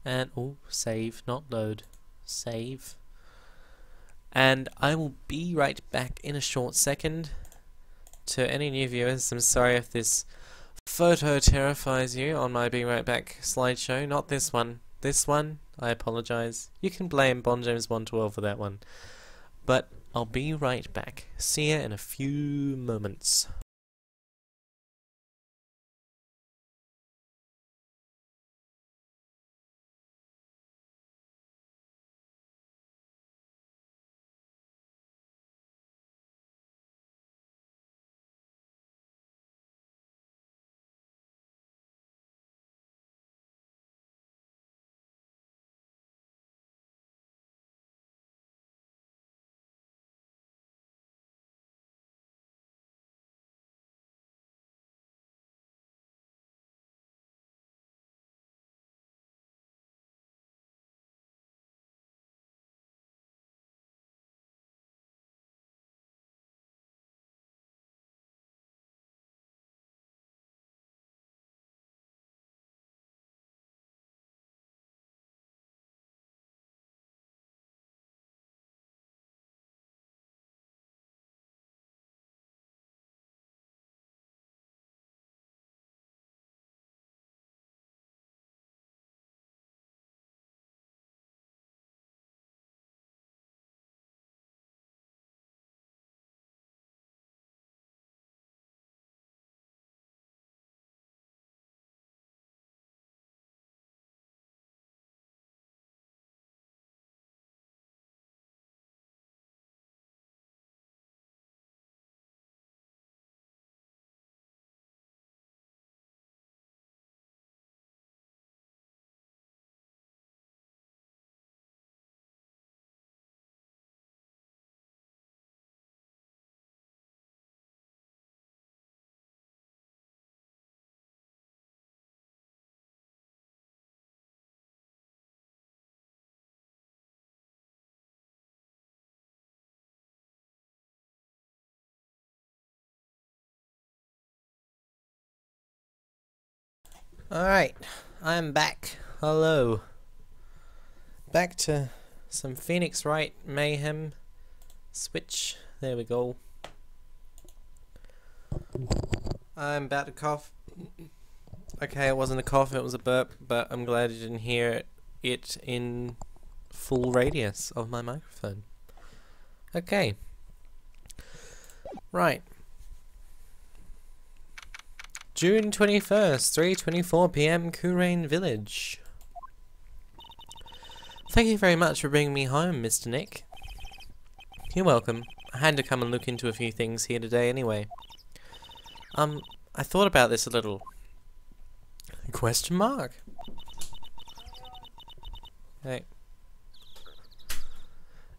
and, oh, save, not load, save. And I will be right back in a short second. To any new viewers, I'm sorry if this photo terrifies you on my Be Right Back slideshow. Not this one. This one, I apologize. You can blame Bon James 112 for that one. But I'll be right back. See ya in a few moments. Alright, I'm back. Hello. Back to some Phoenix Wright mayhem. Switch. There we go. I'm about to cough. Okay, it wasn't a cough, it was a burp, but I'm glad you didn't hear it in full radius of my microphone. Okay. Right. June 21st, 3:24 PM, Kurain Village. Thank you very much for bringing me home, Mr. Nick. You're welcome. I had to come and look into a few things here today anyway. I thought about this a little. Question mark? Hey.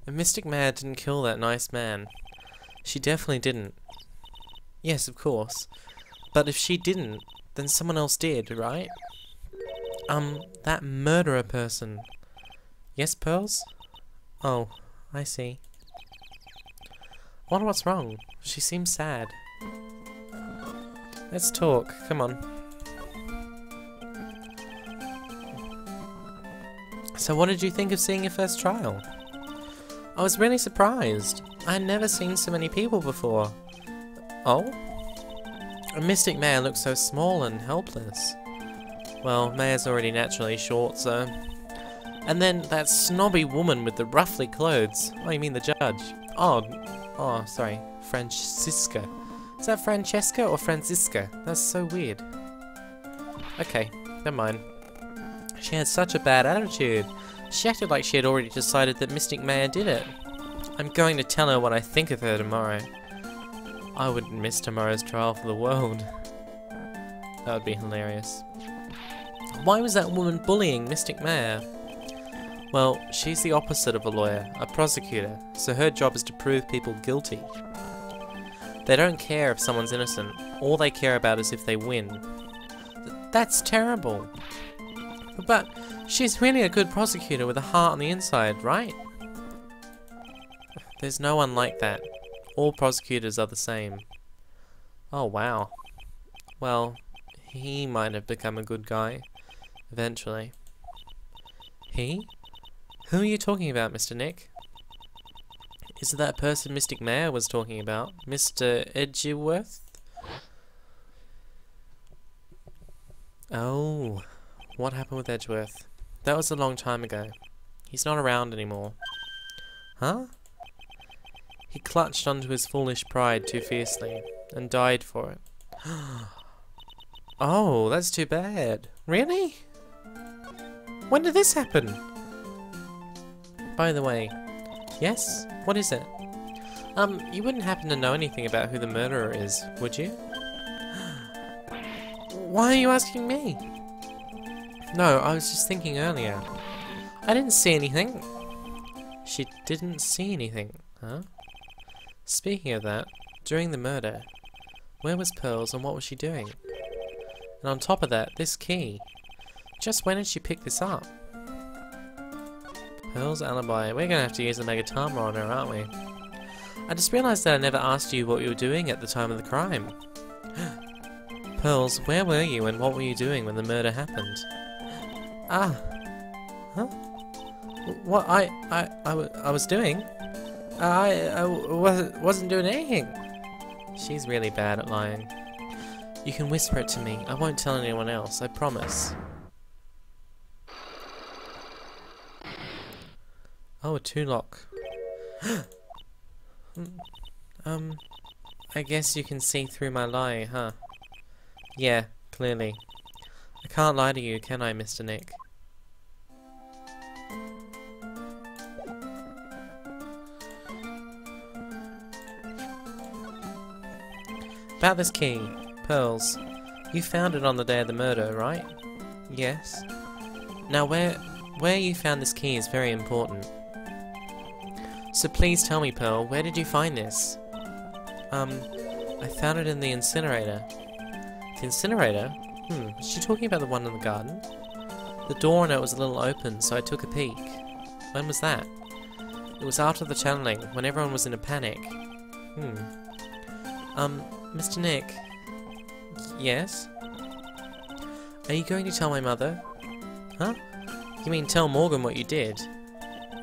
If Mystic Mare didn't kill that nice man, she definitely didn't. Yes, of course. But if she didn't, then someone else did, right? That murderer person. Yes, Pearls? Oh, I see. Wonder what's wrong? She seems sad. Let's talk, come on. So what did you think of seeing your first trial? I was really surprised. I had never seen so many people before. Oh? A Mystic Mare looks so small and helpless. Well, Mare's already naturally short, so... And then that snobby woman with the ruffly clothes. Oh, you mean the judge? Oh, sorry. Francisca. Is that Francesca or Francisca? That's so weird. Okay, never mind. She had such a bad attitude. She acted like she had already decided that Mystic Mare did it. I'm going to tell her what I think of her tomorrow. I wouldn't miss tomorrow's trial for the world. That would be hilarious. Why was that woman bullying Mystic Mare? Well, she's the opposite of a lawyer, a prosecutor, so her job is to prove people guilty. They don't care if someone's innocent. All they care about is if they win. That's terrible. But she's really a good prosecutor with a heart on the inside, right? There's no one like that. All prosecutors are the same. Oh, wow. Well, he might have become a good guy. Eventually. He? Who are you talking about, Mr. Nick? Is it that person Mystic Mare was talking about? Mr. Edgeworth? Oh. What happened with Edgeworth? That was a long time ago. He's not around anymore. Huh? He clutched onto his foolish pride too fiercely, and died for it. Oh, that's too bad. Really? When did this happen? By the way, yes? What is it? You wouldn't happen to know anything about who the murderer is, would you? Why are you asking me? No, I was just thinking earlier. I didn't see anything. She didn't see anything, huh? Speaking of that, during the murder, where was Pearls and what was she doing? And on top of that, this key. Just when did she pick this up? Pearls' alibi. We're gonna have to use the Megatama on her, aren't we? I just realised that I never asked you what you were doing at the time of the crime. Pearls, where were you and what were you doing when the murder happened? Ah. Huh? What I was doing? I wasn't doing anything. She's really bad at lying. You can whisper it to me. I won't tell anyone else, I promise. Oh, a 2-lock. I guess you can see through my lie, huh? Yeah, clearly. I can't lie to you, can I, Mr. Nick? About this key, Pearls. You found it on the day of the murder, right? Yes. Now where you found this key is very important. So please tell me, Pearl, where did you find this? I found it in the incinerator. The incinerator? Is she talking about the one in the garden? The door on it was a little open, so I took a peek. When was that? It was after the channeling, when everyone was in a panic. Mr. Nick? Yes? Are you going to tell my mother? Huh? You mean tell Morgan what you did?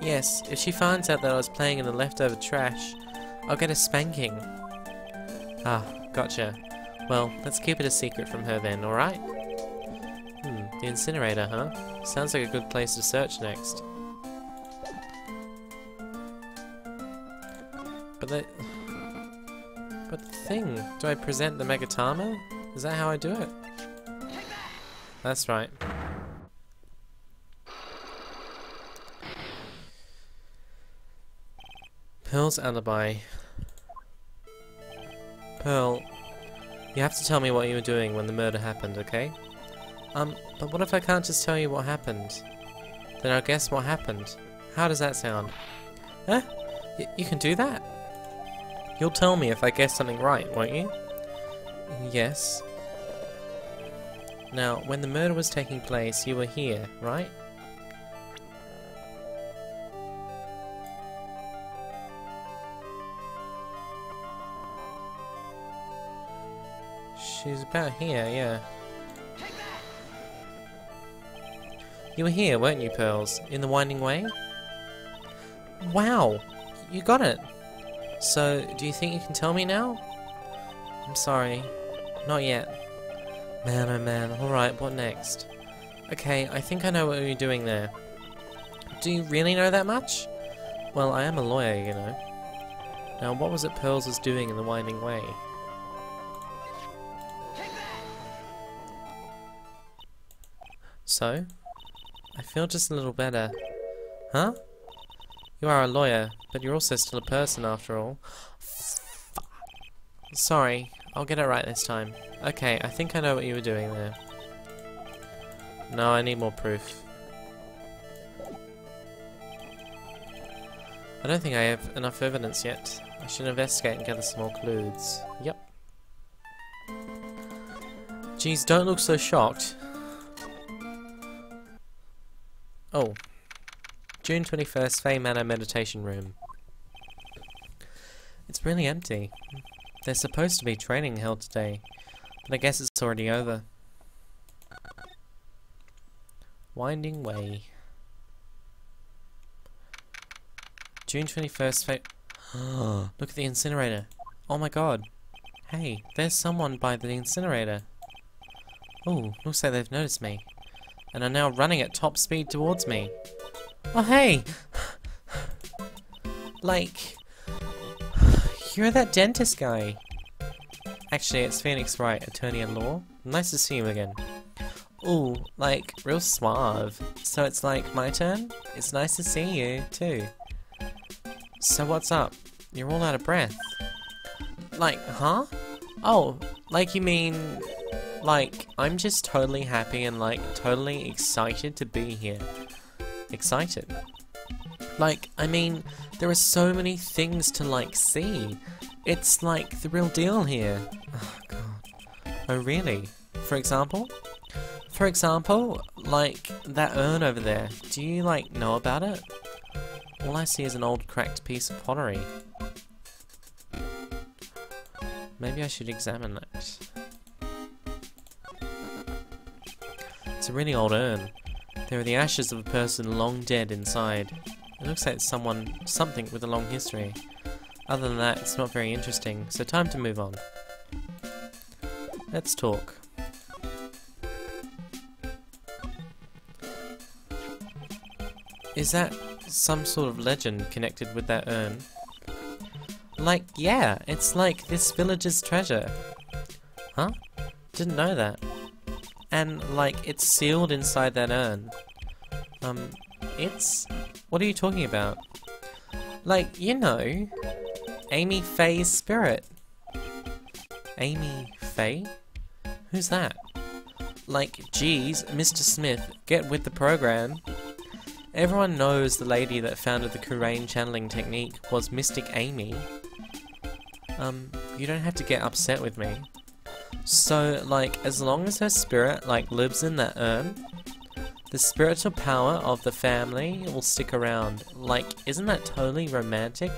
Yes, if she finds out that I was playing in the leftover trash, I'll get a spanking. Ah, gotcha. Well, let's keep it a secret from her then, alright? The incinerator, huh? Sounds like a good place to search next. But the thing, do I present the Megatama? Is that how I do it? That's right. Pearl's alibi. Pearl, you have to tell me what you were doing when the murder happened, okay? But what if I can't just tell you what happened? Then I'll guess what happened. How does that sound? Huh? You can do that? You'll tell me if I guess something right, won't you? Yes. Now, when the murder was taking place, you were here, right? She's about here, yeah. You were here, weren't you, Pearls? In the Winding Way? Wow! You got it! So, do you think you can tell me now? I'm sorry. Not yet. Man, oh man. Alright, what next? Okay, I think I know what you're doing there. Do you really know that much? Well, I am a lawyer, you know. Now, what was it Pearls was doing in the Winding Way? So? I feel just a little better. Huh? You are a lawyer, but you're also still a person after all. Sorry, I'll get it right this time. Okay, I think I know what you were doing there. No, I need more proof. I don't think I have enough evidence yet. I should investigate and gather some more clues. Yep. Geez, don't look so shocked. Oh. June 21st, Faye Manor Meditation Room. It's really empty. There's supposed to be training held today, but I guess it's already over. Winding Way. June 21st, Faye... Look at the incinerator. Oh my god. Hey, there's someone by the incinerator. Oh, looks like they've noticed me, and are now running at top speed towards me. Oh hey! Like... You're that dentist guy. Actually, it's Phoenix Wright, attorney at law. Nice to see you again. Ooh, like, real suave. So it's like, my turn? It's nice to see you, too. So what's up? You're all out of breath. Like, huh? Oh, like you mean... Like, I'm just totally happy and, like, totally excited to be here. Excited? Like, I mean, there are so many things to, like, see. It's, like, the real deal here. Oh, God. Oh, really? For example? For example, like, that urn over there. Do you, like, know about it? All I see is an old cracked piece of pottery. Maybe I should examine that. It's a really old urn. There are the ashes of a person long dead inside. It looks like something with a long history. Other than that, it's not very interesting, so time to move on. Let's talk. Is that some sort of legend connected with that urn? Like, yeah, it's like this village's treasure. Huh? Didn't know that. And, like, it's sealed inside that urn. What are you talking about? Like, you know, Amy Faye's spirit. Amy Faye? Who's that? Like, geez, Mr. Smith, get with the program. Everyone knows the lady that founded the Kurain channeling technique was Mystic Amy. You don't have to get upset with me. So, like, as long as her spirit, like, lives in that urn, the spiritual power of the family will stick around. Like, isn't that totally romantic?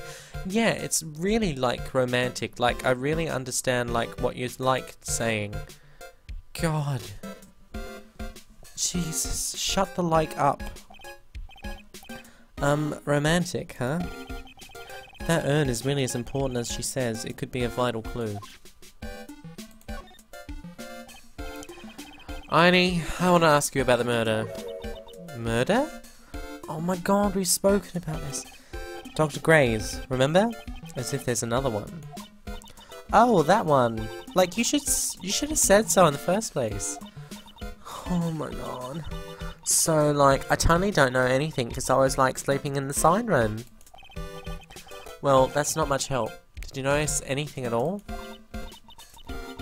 Yeah, it's really, like, romantic. Like, I really understand, like, what you're, like, saying. God. Jesus, shut the like up. Romantic, huh? That urn is really as important as she says. It could be a vital clue. Aini, I want to ask you about the murder. Murder? Oh my god, we've spoken about this. Dr. Gray's, remember? As if there's another one. Oh, that one. Like, you should have said so in the first place. Oh my god. So, like, I totally don't know anything because I was, like, sleeping in the side room. Well, that's not much help. Did you notice anything at all?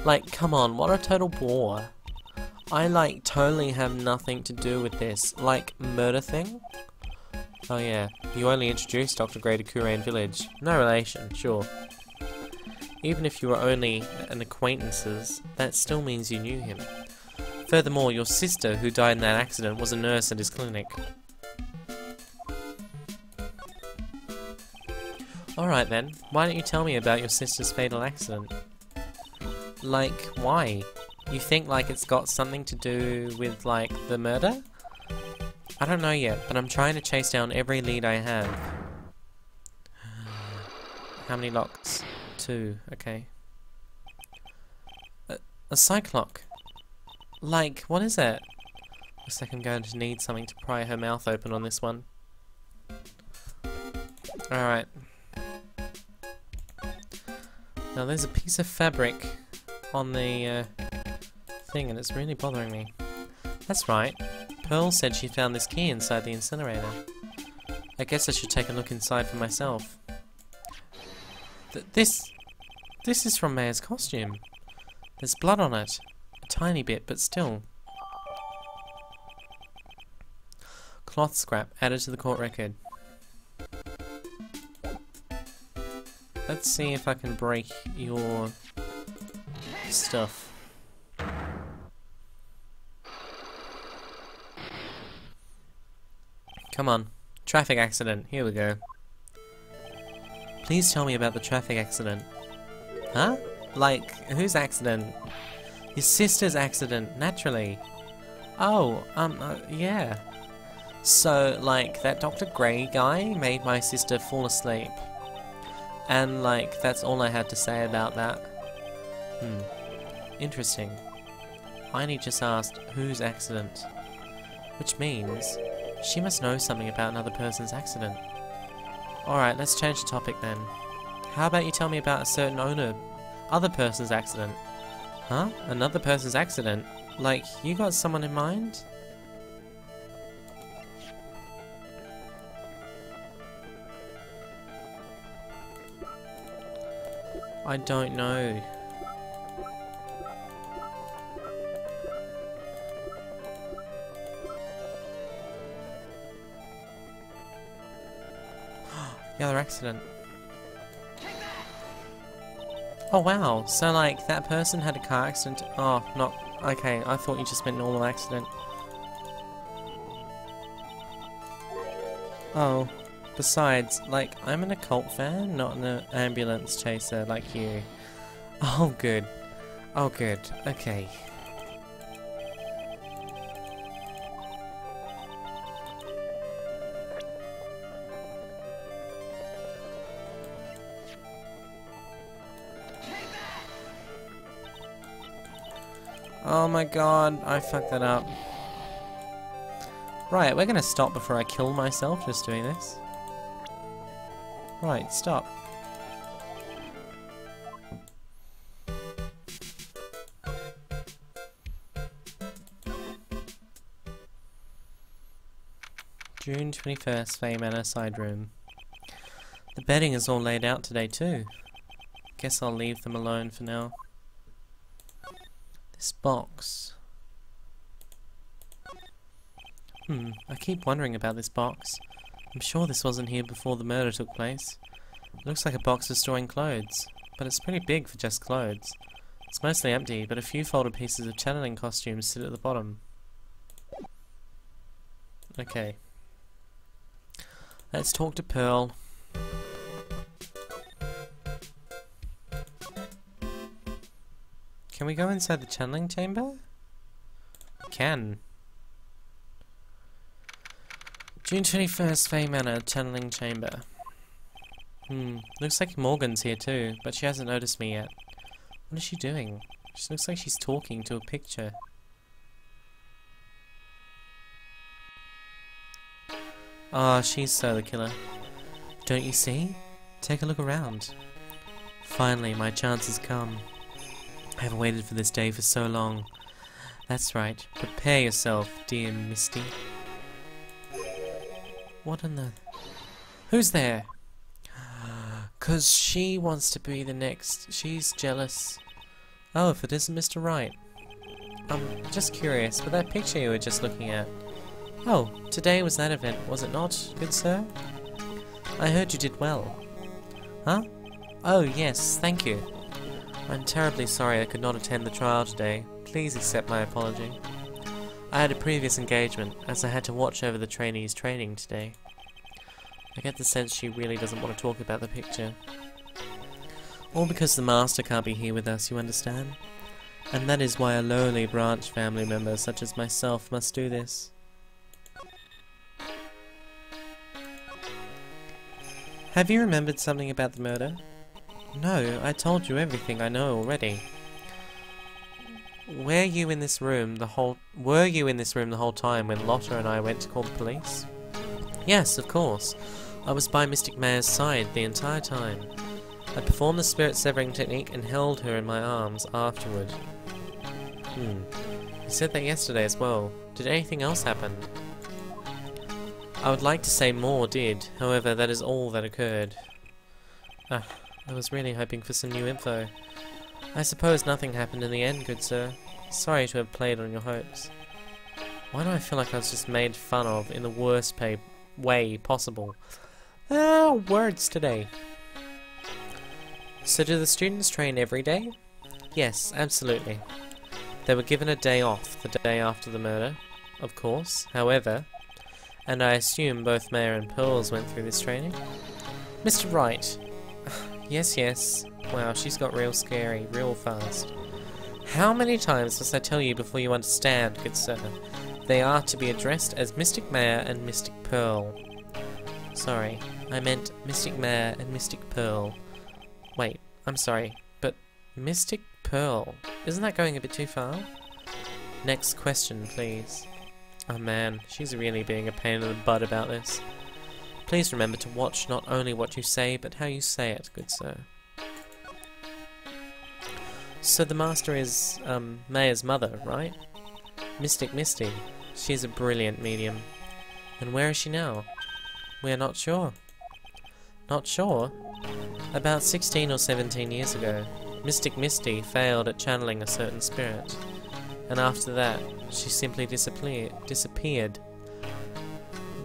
Like, come on, what a total bore. I, like, totally have nothing to do with this. Like, murder thing? Oh yeah, you only introduced Dr. Gray to Kurain Village. No relation, sure. Even if you were only an acquaintances, that still means you knew him. Furthermore, your sister, who died in that accident, was a nurse at his clinic. Alright then, why don't you tell me about your sister's fatal accident? Like, why? You think like it's got something to do with like the murder? I don't know yet, but I'm trying to chase down every lead I have. How many locks? 2, okay. A cyclock? Like, what is it? Looks like I'm going to need something to pry her mouth open on this one. Alright. Now there's a piece of fabric on the thing and it's really bothering me. That's right. Pearl said she found this key inside the incinerator. I guess I should take a look inside for myself. This is from Maya's costume. There's blood on it. A tiny bit, but still. Cloth scrap added to the court record. Let's see if I can break your stuff. Come on. Traffic accident. Here we go. Please tell me about the traffic accident. Huh? Like, whose accident? Your sister's accident, naturally. Oh, yeah. So, like, that Dr. Gray guy made my sister fall asleep. And, like, that's all I had to say about that. Interesting. Aini just asked, whose accident? Which means, she must know something about another person's accident. Alright, let's change the topic then. How about you tell me about a certain other person's accident? Huh? Another person's accident? Like, you got someone in mind? I don't know. The other accident. Oh wow, so like that person had a car accident. Oh, not okay, I thought you just meant normal accident. Oh, besides, like, I'm an occult fan, not an ambulance chaser like you. Oh good. Oh good, okay. Oh my god, I fucked that up. Right, we're gonna stop before I kill myself just doing this. Right, stop. June 21st, Faye Manor side room. The bedding is all laid out today too. Guess I'll leave them alone for now. This box. I keep wondering about this box. I'm sure this wasn't here before the murder took place. It looks like a box for storing clothes, but it's pretty big for just clothes. It's mostly empty, but a few folded pieces of channeling costumes sit at the bottom. Okay. Let's talk to Pearl. Can we go inside the channeling chamber? We can. June 21st, Fay Manor, Tunneling Chamber. Looks like Morgan's here too, but she hasn't noticed me yet. What is she doing? She looks like she's talking to a picture. Ah, she's so the killer. Don't you see? Take a look around. Finally, my chance has come. I have waited for this day for so long. That's right. Prepare yourself, dear Misty. What in the... Who's there? 'Cause she wants to be the next. She's jealous. Oh, if it isn't Mr. Wright. I'm just curious, but that picture you were just looking at... Oh, today was that event, was it not, good sir? I heard you did well. Huh? Oh, yes, thank you. I'm terribly sorry I could not attend the trial today. Please accept my apology. I had a previous engagement, as I had to watch over the trainees' training today. I get the sense she really doesn't want to talk about the picture. All because the master can't be here with us, you understand? And that is why a lowly branch family member such as myself must do this. Have you remembered something about the murder? No, I told you everything I know already. Were you in this room the whole time when Lotta and I went to call the police? Yes, of course. I was by Mystic Mayor's side the entire time. I performed the spirit severing technique and held her in my arms afterward. You said that yesterday as well. Did anything else happen? I would like to say more did, however that is all that occurred. I was really hoping for some new info. I suppose nothing happened in the end, good sir. Sorry to have played on your hopes. Why do I feel like I was just made fun of in the worst way possible? Words today. So do the students train every day? Yes, absolutely. They were given a day off the day after the murder, of course, however, and I assume both Mayor and Pearls went through this training? Mr. Wright. Yes. Wow, she's got real scary, real fast. How many times must I tell you before you understand, good sir? They are to be addressed as Mystic Mayor and Mystic Pearl. Sorry, I meant Mystic Mayor and Mystic Pearl. Wait, I'm sorry, but Mystic Pearl? Isn't that going a bit too far? Next question, please. Oh man, she's really being a pain in the butt about this. Please remember to watch not only what you say, but how you say it, good sir. So the master is, Mayor's mother, right? Mystic Misty. She's a brilliant medium. And where is she now? We're not sure. Not sure? About 16 or 17 years ago, Mystic Misty failed at channeling a certain spirit. And after that, she simply disappeared.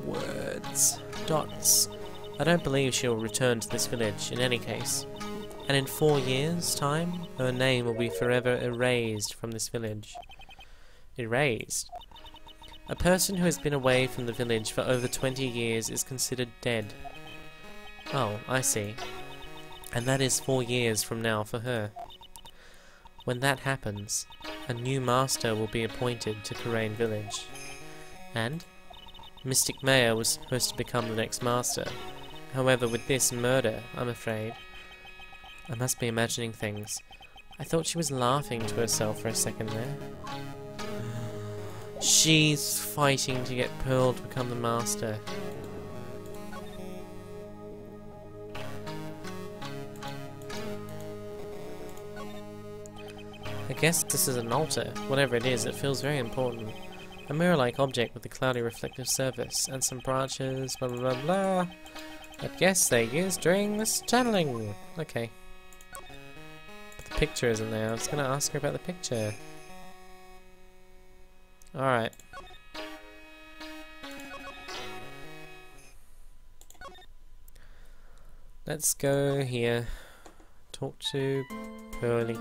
Words. Dots. I don't believe she'll return to this village in any case. And in 4 years' time, her name will be forever erased from this village. Erased? A person who has been away from the village for over 20 years is considered dead. Oh, I see. And that is 4 years from now for her. When that happens, a new master will be appointed to Karain Village. And Mystic Mayor was supposed to become the next master. However, with this murder, I'm afraid... I must be imagining things. I thought she was laughing to herself for a second there. She's fighting to get Pearl to become the master. I guess this is an altar. Whatever it is, it feels very important. A mirror-like object with a cloudy reflective surface, and some branches, blah blah blah blah. I guess they're used during this channeling. Okay. But the picture isn't there. I was gonna ask her about the picture. Alright. Let's go here. Talk to Pearly.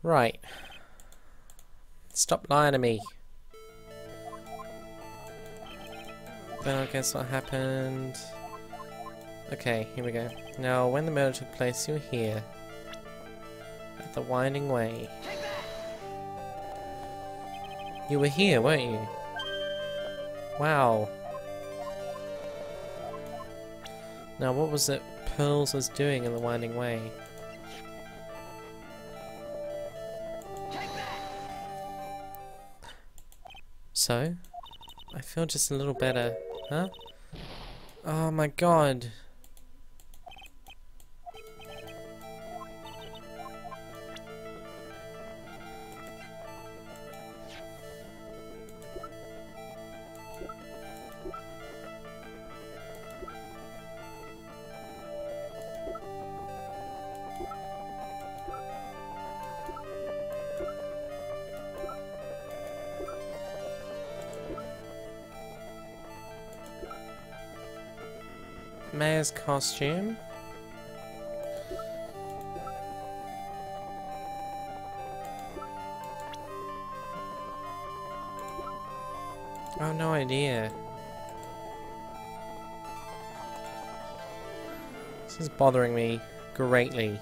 Right. Stop lying to me. Then I guess what happened... Okay, here we go. Now, when the murder took place, you were here. the winding way. You were here, weren't you? Wow. Now what was it Pearls was doing in the winding way? So? I feel just a little better. Huh? Oh my god. Mayor's costume. Oh, no idea. This is bothering me greatly.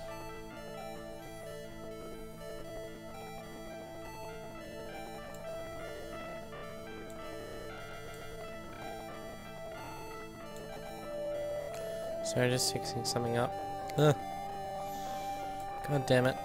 Sorry, just fixing something up. Ugh. God damn it.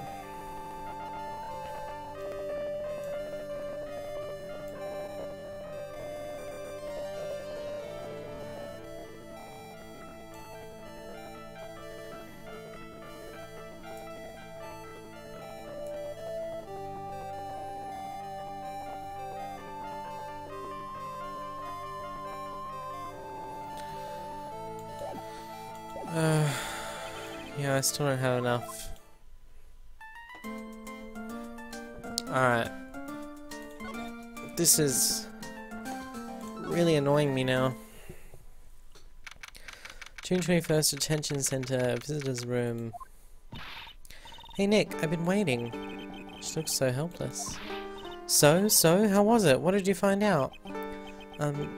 Yeah, I still don't have enough. Alright. This is really annoying me now. June 21st, Detention Center, Visitor's Room. Hey Nick, I've been waiting. She looks so helpless. So, how was it? What did you find out?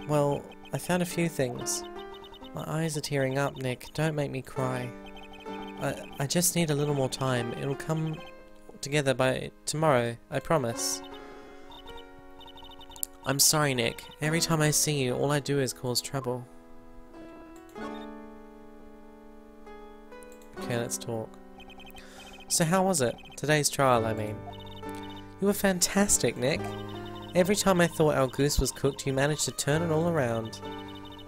Well, I found a few things. My eyes are tearing up, Nick. Don't make me cry. I just need a little more time. It'll come together by tomorrow, I promise. I'm sorry, Nick. Every time I see you, all I do is cause trouble. Okay, let's talk. So how was it? Today's trial, I mean. You were fantastic, Nick. Every time I thought our goose was cooked, you managed to turn it all around.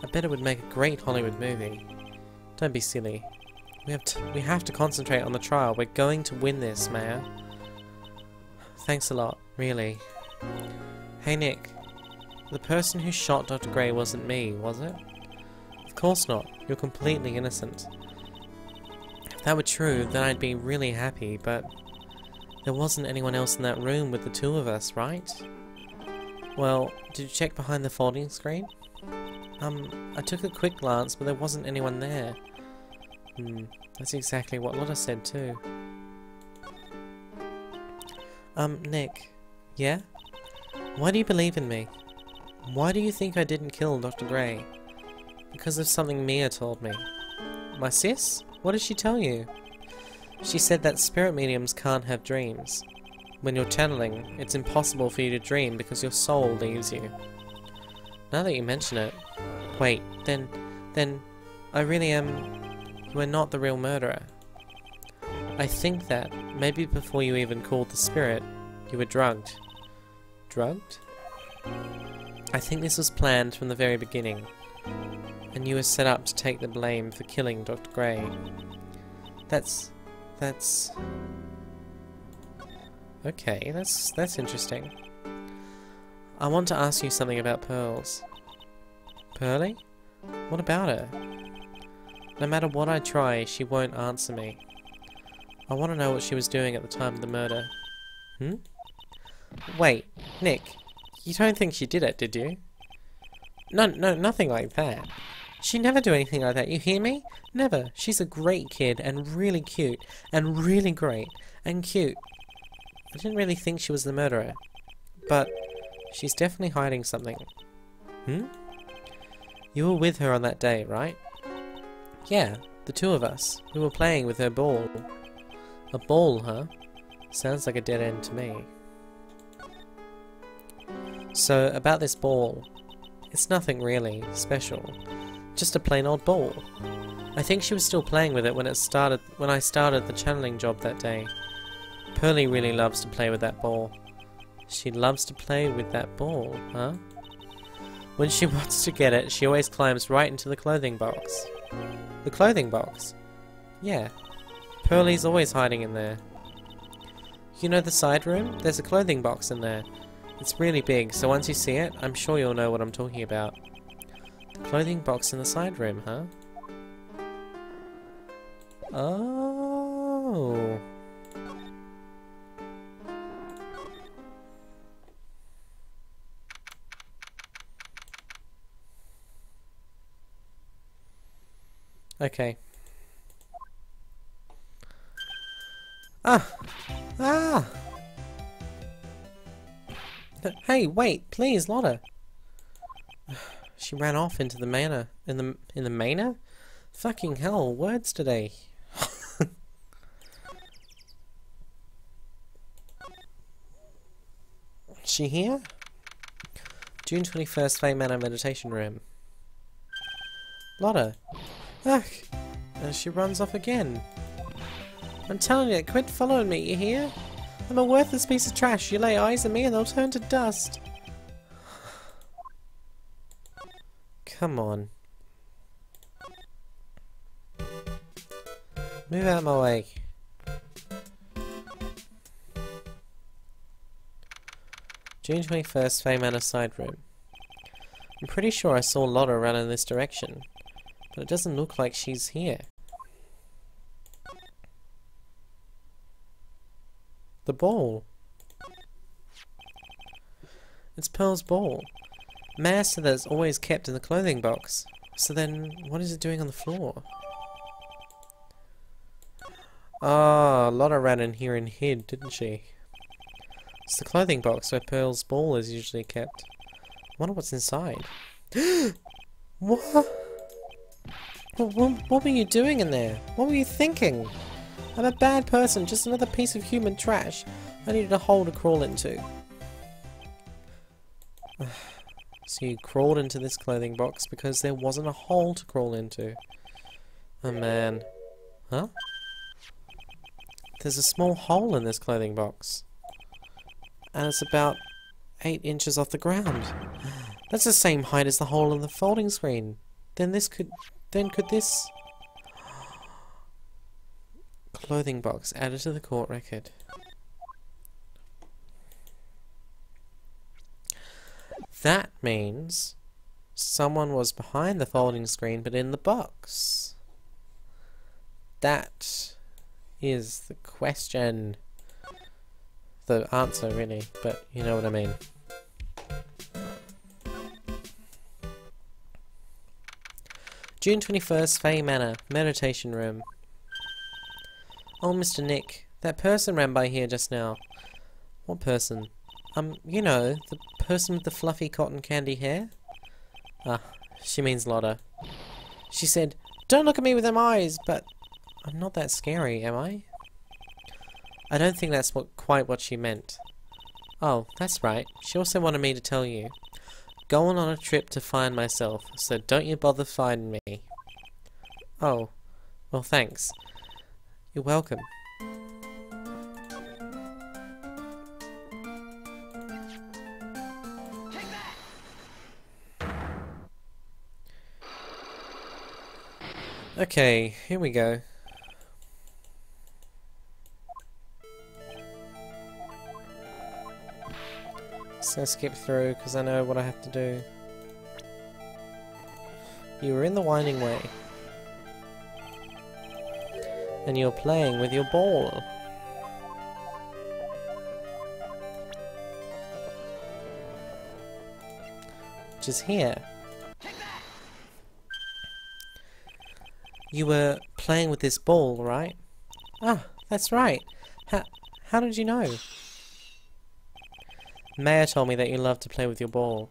I bet it would make a great Hollywood movie. Don't be silly. We have to concentrate on the trial. We're going to win this, Mayor. Thanks a lot, really. Hey Nick, the person who shot Dr. Gray wasn't me, was it? Of course not. You're completely innocent. If that were true, then I'd be really happy, but there wasn't anyone else in that room with the two of us, right? Well, did you check behind the folding screen? I took a quick glance, but there wasn't anyone there. That's exactly what Lotta said too. Nick. Yeah? Why do you believe in me? Why do you think I didn't kill Dr. Gray? Because of something Mia told me. My sis? What did she tell you? She said that spirit mediums can't have dreams. When you're channeling, it's impossible for you to dream because your soul leaves you. Now that you mention it... Wait, then... I really am... You are not the real murderer. I think that, maybe before you even called the spirit, you were drugged. Drugged? I think this was planned from the very beginning, and you were set up to take the blame for killing Dr. Gray. That's... Okay, that's interesting. I want to ask you something about Pearls. Pearly? What about her? No matter what I try, she won't answer me. I want to know what she was doing at the time of the murder. Wait, Nick, you don't think she did it, did you? No, nothing like that. She'd never do anything like that, you hear me? Never. She's a great kid, and really cute, and really great, and cute. I didn't really think she was the murderer, but she's definitely hiding something. You were with her on that day, right? Yeah, the two of us. We were playing with her ball. A ball, huh? Sounds like a dead end to me. So, about this ball. It's nothing really special. Just a plain old ball. I think she was still playing with it when I started the channeling job that day. Pearly really loves to play with that ball. She loves to play with that ball, huh? When she wants to get it, she always climbs right into the clothing box. The clothing box? Yeah. Pearly's always hiding in there. You know the side room? There's a clothing box in there. It's really big, so once you see it, I'm sure you'll know what I'm talking about. The clothing box in the side room, huh? Oh. Okay. Ah! Ah! Hey, wait, please, Lotta. She ran off into the manor. In the manor? Fucking hell, words today. She here? June 21st, Fey Manor Meditation Room. Lotta. Ugh! She runs off again. I'm telling you, quit following me, you hear? I'm a worthless piece of trash. You lay eyes on me and they'll turn to dust. Come on. Move out of my way. June 21st, Fey Manor side room. I'm pretty sure I saw Lotta run in this direction, but it doesn't look like she's here. The ball. It's Pearl's ball. Maya said that it's always kept in the clothing box. So then, what is it doing on the floor? Ah, Lotta ran in here and hid, didn't she? It's the clothing box where Pearl's ball is usually kept. I wonder what's inside. What? What were you doing in there? What were you thinking? I'm a bad person, just another piece of human trash. I needed a hole to crawl into. So you crawled into this clothing box because there wasn't a hole to crawl into. Oh man. Huh? There's a small hole in this clothing box. And it's about 8 inches off the ground. That's the same height as the hole in the folding screen. Then could this... Clothing box added to the court record. That means someone was behind the folding screen but in the box. That is the question. The answer, really, but you know what I mean. June 21st, Fey Manor, Meditation Room. Oh, Mr. Nick, that person ran by here just now. What person? You know, the person with the fluffy cotton candy hair? Ah, she means Lotta. She said, "Don't look at me with them eyes," but I'm not that scary, am I? I don't think that's quite what she meant. Oh, that's right. She also wanted me to tell you. Going on a trip to find myself, so don't you bother finding me. Oh, well thanks. You're welcome. Okay, here we go. So skip through because I know what I have to do. You were in the winding way. And you're playing with your ball. Which is here. You were playing with this ball, right? Ah, that's right. How did you know? Maya told me that you love to play with your ball.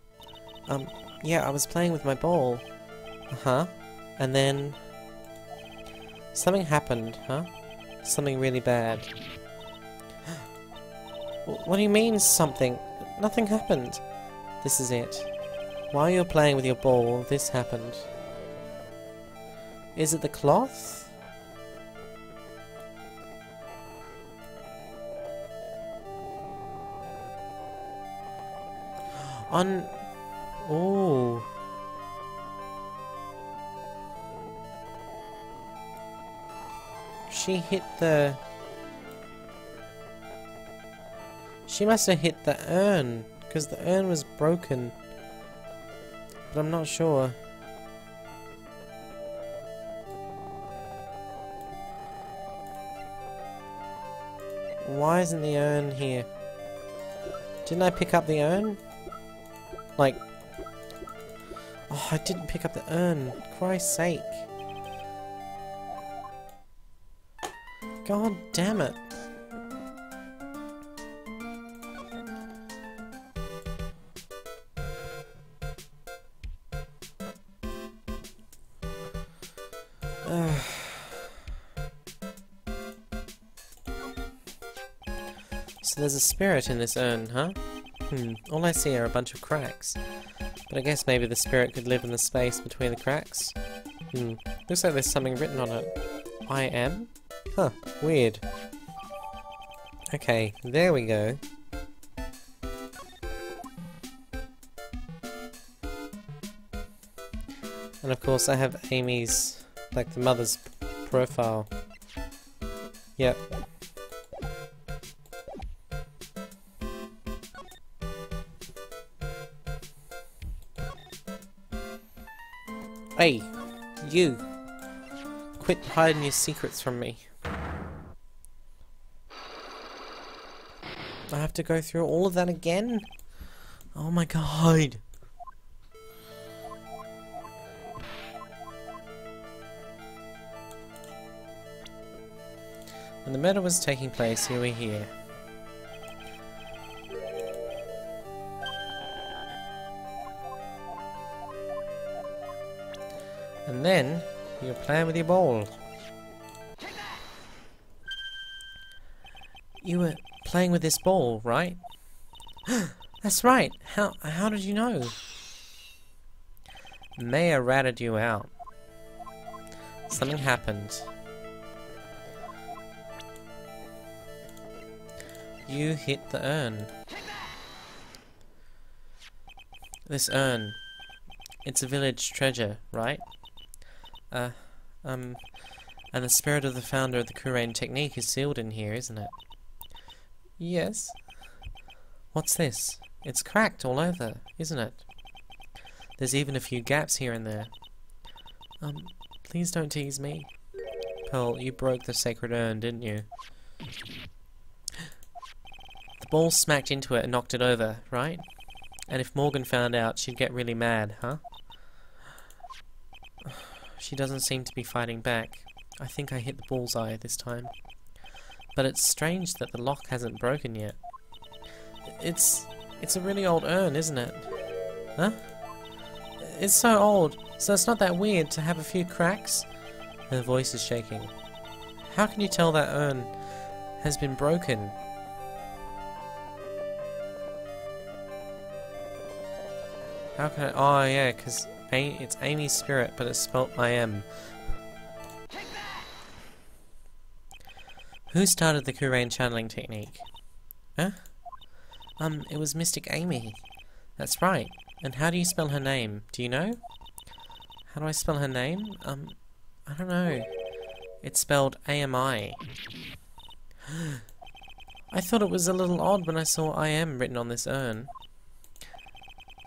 Yeah, I was playing with my ball. Uh-huh. And then... something happened, huh? Something really bad. What do you mean, something? Nothing happened. This is it. While you were playing with your ball, this happened. Is it the cloth? Oh. She hit the... She must have hit the urn, because the urn was broken. But I'm not sure. Why isn't the urn here? Didn't I pick up the urn? Like... Oh, I didn't pick up the urn. Christ's sake. God damn it. So there's a spirit in this urn, huh? All I see are a bunch of cracks. But I guess maybe the spirit could live in the space between the cracks? Looks like there's something written on it. I am? Huh, weird. Okay, there we go. And of course I have Amy's, like the mother's profile. Yep. Hey, you! Quit hiding your secrets from me. I have to go through all of that again? Oh my god! When the murder was taking place, you were here. And then, you were playing with your ball. You were playing with this ball, right? That's right! How did you know? Maya ratted you out. Something happened. You hit the urn. This urn. It's a village treasure, right? And the spirit of the founder of the Kurain technique is sealed in here, isn't it? Yes. What's this? It's cracked all over, isn't it? There's even a few gaps here and there. Please don't tease me. Pearl, you broke the sacred urn, didn't you? The ball smacked into it and knocked it over, right? And if Morgan found out, she'd get really mad, huh? She doesn't seem to be fighting back. I think I hit the bullseye this time. But it's strange that the lock hasn't broken yet. It's a really old urn, isn't it? Huh? It's so old, so it's not that weird to have a few cracks? Her voice is shaking. How can you tell that urn has been broken? How can I... Oh yeah, because it's Amy's spirit, but it's spelled I am. Who started the Kurain channeling technique? Huh? It was Mystic Amy. That's right. And how do you spell her name? Do you know? How do I spell her name? I don't know. It's spelled AMI. I thought it was a little odd when I saw I am written on this urn.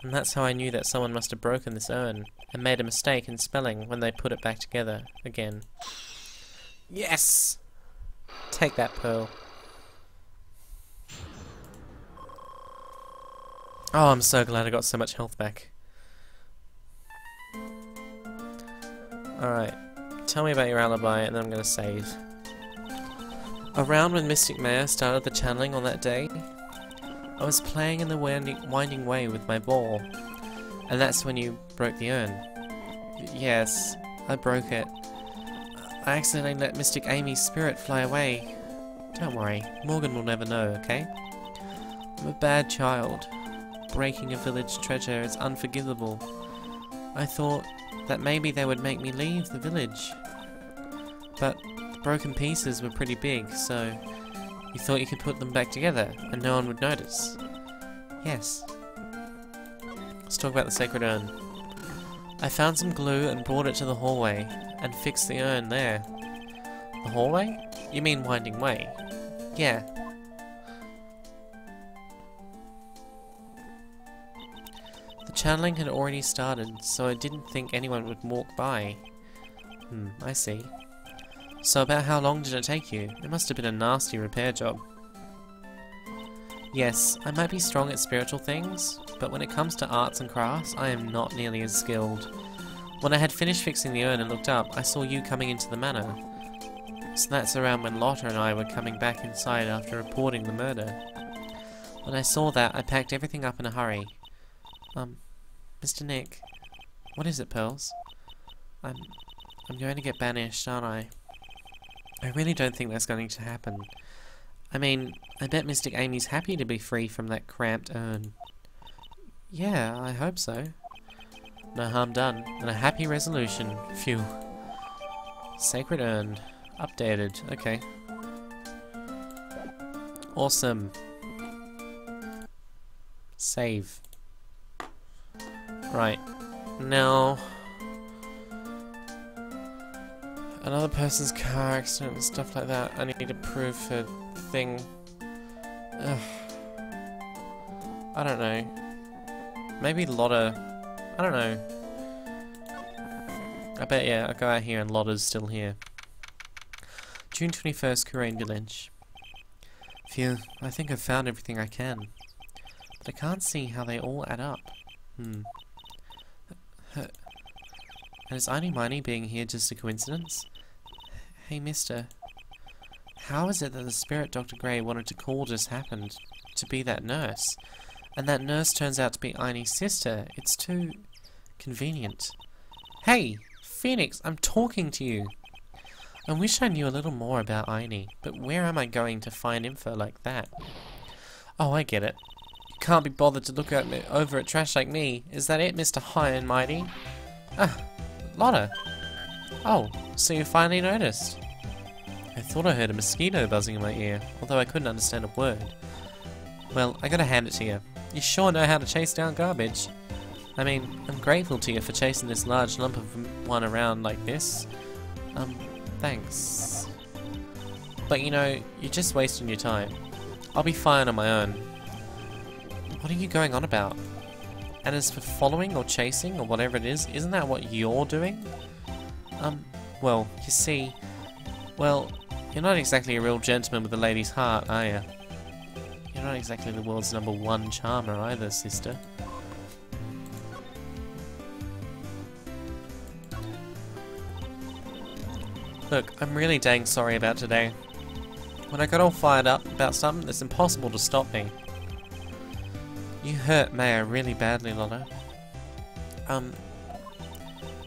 And that's how I knew that someone must have broken this urn and made a mistake in spelling when they put it back together again. Yes! Take that, Pearl. Oh, I'm so glad I got so much health back. Alright, tell me about your alibi and then I'm gonna save. Around when Mystic Maya started the channeling on that day, I was playing in the winding way with my ball, and that's when you broke the urn. Yes, I broke it. I accidentally let Mystic Amy's spirit fly away. Don't worry, Morgan will never know, okay? I'm a bad child. Breaking a village treasure is unforgivable. I thought that maybe they would make me leave the village. But the broken pieces were pretty big, so you thought you could put them back together and no one would notice. Yes. Let's talk about the sacred urn. I found some glue and brought it to the hallway and fixed the urn there. The hallway? You mean Winding Way? Yeah. The channeling had already started, so I didn't think anyone would walk by. I see. So about how long did it take you? It must have been a nasty repair job. Yes, I might be strong at spiritual things, but when it comes to arts and crafts, I am not nearly as skilled. When I had finished fixing the urn and looked up, I saw you coming into the manor. So that's around when Lotta and I were coming back inside after reporting the murder. When I saw that, I packed everything up in a hurry. Mr. Nick, what is it, Pearls? I'm going to get banished, aren't I? I really don't think that's going to happen. I mean, I bet Mystic Amy's happy to be free from that cramped urn. Yeah, I hope so. No harm done, and a happy resolution. Phew. Sacred urn. Updated. Okay. Awesome. Save. Right. Now... another person's car accident and stuff like that. I need to prove a thing. Ugh. I don't know. Maybe Lotta. I don't know. I bet, yeah, I'll go out here and Lotta's still here. June 21st, Kurain Village. Phew, I think I've found everything I can. But I can't see how they all add up. And is Einy Meiny being here just a coincidence? Hey, mister. How is it that the spirit Dr. Gray wanted to call just happened to be that nurse? And that nurse turns out to be Einy's sister. It's too convenient. Hey, Phoenix, I'm talking to you. I wish I knew a little more about Einy, but where am I going to find info like that? Oh, I get it. You can't be bothered to look at me over at trash like me. Is that it, Mr. High and Mighty? Ah, Lotta. Oh, so you finally noticed. I thought I heard a mosquito buzzing in my ear, although I couldn't understand a word. Well, I gotta hand it to you. You sure know how to chase down garbage. I mean, I'm grateful to you for chasing this large lump of one around like this. Thanks. But you know, you're just wasting your time. I'll be fine on my own. What are you going on about? And as for following or chasing or whatever it is, isn't that what you're doing? Well, you see, well, you're not exactly a real gentleman with a lady's heart, are you? You're not exactly the world's #1 charmer either, sister. Look, I'm really dang sorry about today. When I got all fired up about something, it's impossible to stop me. You hurt Maya really badly, Lotta.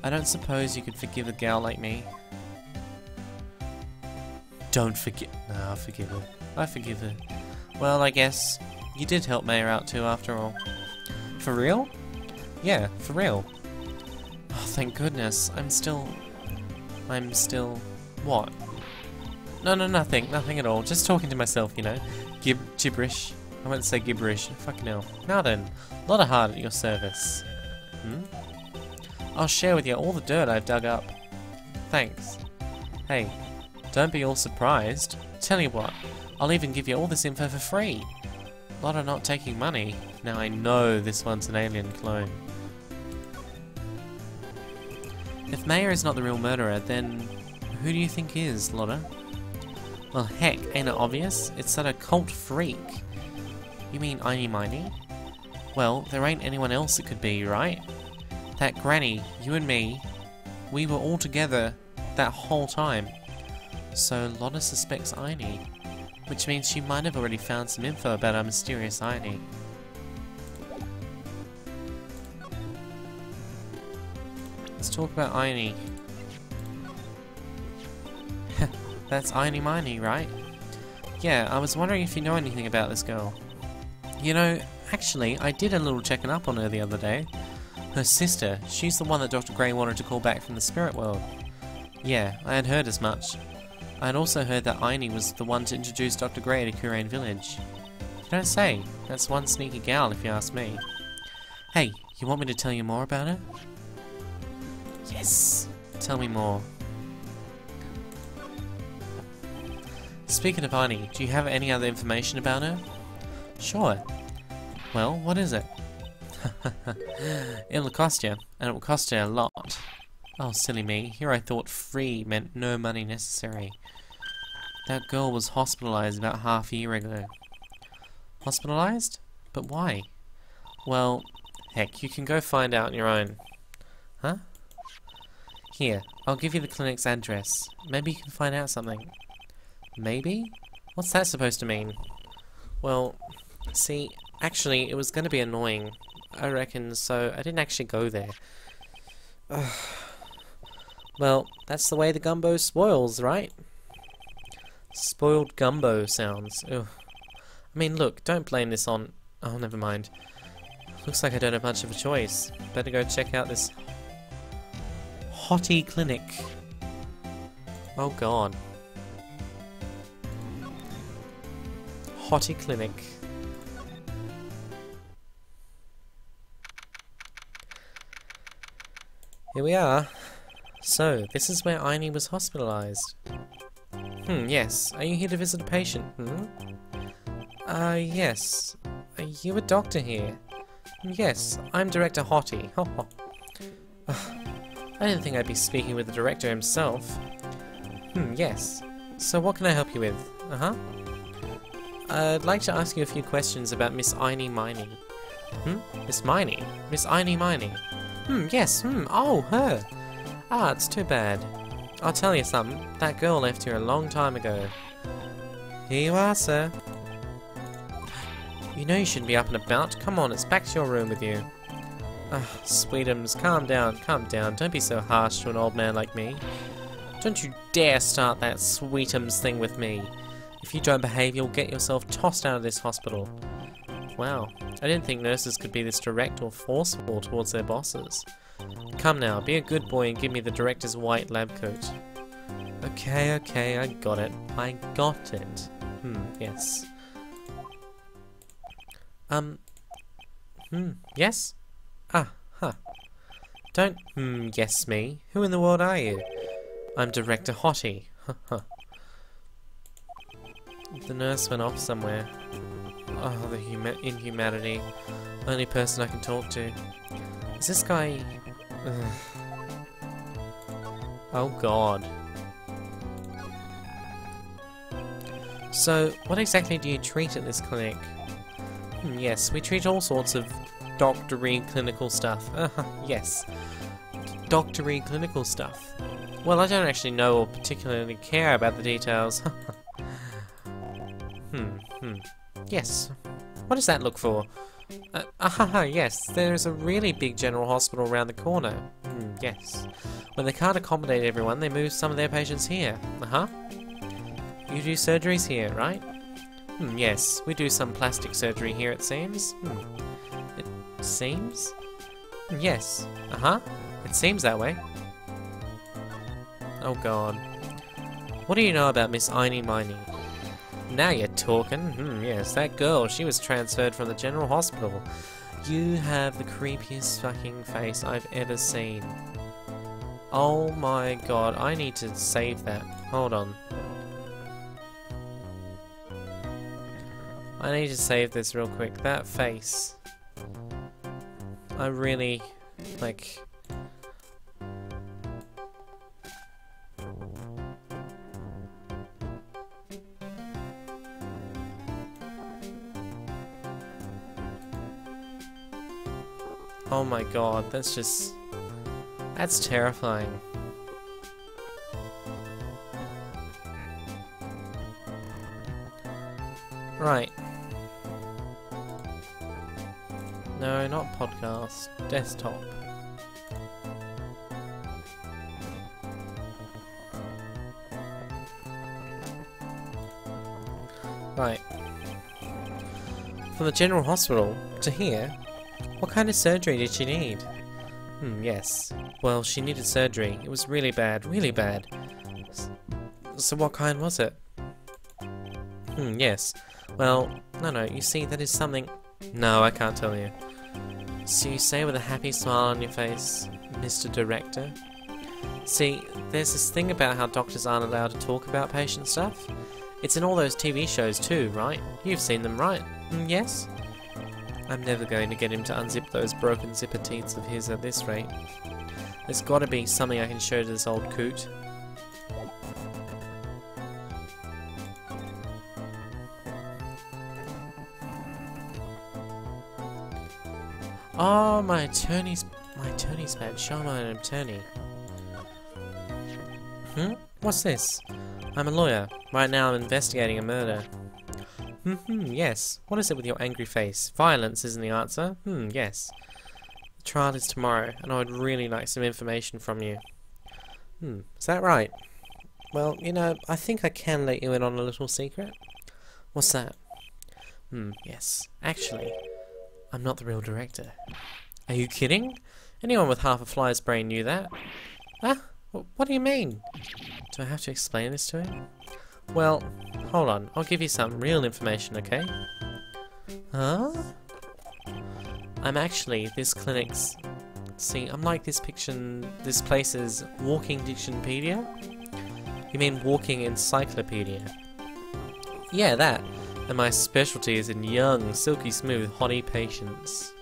I don't suppose you could forgive a gal like me. Don't forgive. No, I'll forgive her. I forgive her. Well, I guess you did help Maya out too, after all. For real? Yeah, for real. Oh, thank goodness. I'm still... What? No, nothing at all. Just talking to myself, you know. Gibberish. I won't say gibberish. Fucking hell. Now then, Lotta Hard at your service. I'll share with you all the dirt I've dug up. Thanks. Hey, don't be all surprised. Tell you what, I'll even give you all this info for free. Lotta not taking money. Now I know this one's an alien clone. If Maya is not the real murderer, then who do you think is, Lotta? Well, heck, ain't it obvious? It's that occult freak. You mean Einy Meiny? Well, there ain't anyone else it could be, right? That granny, you and me, we were all together that whole time. So Lotta suspects Einy, which means she might have already found some info about our mysterious Einy. Let's talk about Einy. That's Einy Meiny, right? Yeah, I was wondering if you know anything about this girl. You know, actually, I did a little checking up on her the other day. Her sister, she's the one that Dr. Gray wanted to call back from the spirit world. Yeah, I had heard as much. I had also heard that Aini was the one to introduce Dr. Gray to Kurain Village. You don't say. That's one sneaky gal, if you ask me. Hey, you want me to tell you more about her? Yes! Tell me more. Speaking of Aini, do you have any other information about her? Sure. Well, what is it? It'll cost you, and it will cost you a lot. Oh, silly me. Here I thought free meant no money necessary. That girl was hospitalized about half a year ago. Hospitalized? But why? Well, heck, you can go find out on your own. Huh? Here, I'll give you the clinic's address. Maybe you can find out something. Maybe? What's that supposed to mean? Well, see, actually, it was going to be annoying, I reckon, so I didn't actually go there. Well, that's the way the gumbo spoils, right? Spoiled gumbo sounds. Ugh. I mean, look, don't blame this on... Oh, never mind. Looks like I don't have much of a choice. Better go check out this... Hottie clinic. Oh, God. Hottie clinic. Here we are. So, this is where Aini was hospitalized. Yes. Are you here to visit a patient? Yes. Are you a doctor here? Yes, I'm Director Hottie. I didn't think I'd be speaking with the director himself. Yes. So what can I help you with? I'd like to ask you a few questions about Miss Aini Miney. Miss Miney? Miss Aini Miney? Yes, oh, her! Ah, it's too bad. I'll tell you something, that girl left here a long time ago. Here you are, sir. You know you shouldn't be up and about. Come on, it's back to your room with you. Sweetums, calm down, don't be so harsh to an old man like me. Don't you dare start that Sweetums thing with me. If you don't behave, you'll get yourself tossed out of this hospital. Wow, I didn't think nurses could be this direct or forceful towards their bosses. Come now, be a good boy and give me the director's white lab coat. Okay, I got it. Yes. Yes? Don't, yes me. Who in the world are you? I'm Director Hottie. The nurse went off somewhere. Oh, the inhumanity. Only person I can talk to. Is this guy... Oh god. So, what exactly do you treat at this clinic? Yes, we treat all sorts of doctory clinical stuff. Yes. Doctory clinical stuff. Well, I don't actually know or particularly care about the details. Yes. What does that look for? Yes, there's a really big general hospital around the corner. Yes. When they can't accommodate everyone, they move some of their patients here. You do surgeries here, right? Yes, we do some plastic surgery here, it seems. It seems? Yes. It seems that way. Oh god. What do you know about Miss Aini Miney? Now you're talking. Yes, that girl, she was transferred from the general hospital. You have the creepiest fucking face I've ever seen. Oh my god, I need to save that. Hold on. I need to save this real quick. That face. I really, like... Oh my god, that's just... That's terrifying. Right. No, not podcast. Desktop. Right. From the general hospital to here? What kind of surgery did she need? Yes. Well, she needed surgery. It was really bad, really bad. So what kind was it? Yes. Well, no, you see, that is something... No, I can't tell you. So you say with a happy smile on your face, Mr. Director? See, there's this thing about how doctors aren't allowed to talk about patient stuff. It's in all those TV shows too, right? You've seen them, right? Yes? I'm never going to get him to unzip those broken zipper teeth of his at this rate. There's gotta be something I can show to this old coot. Oh, my attorney's badge. Show my attorney. What's this? I'm a lawyer. Right now I'm investigating a murder. Yes. What is it with your angry face? Violence isn't the answer. Yes. The trial is tomorrow, and I would really like some information from you. Is that right? Well, you know, I think I can let you in on a little secret. What's that? Yes. Actually, I'm not the real director. Are you kidding? Anyone with half a fly's brain knew that. Huh? What do you mean? Do I have to explain this to him? Well, hold on. I'll give you some real information, okay? Huh? I'm actually this clinic's... See, I'm like this place's walking dictionpedia? You mean walking encyclopedia? Yeah, that. And my specialty is in young, silky smooth, hottie patients.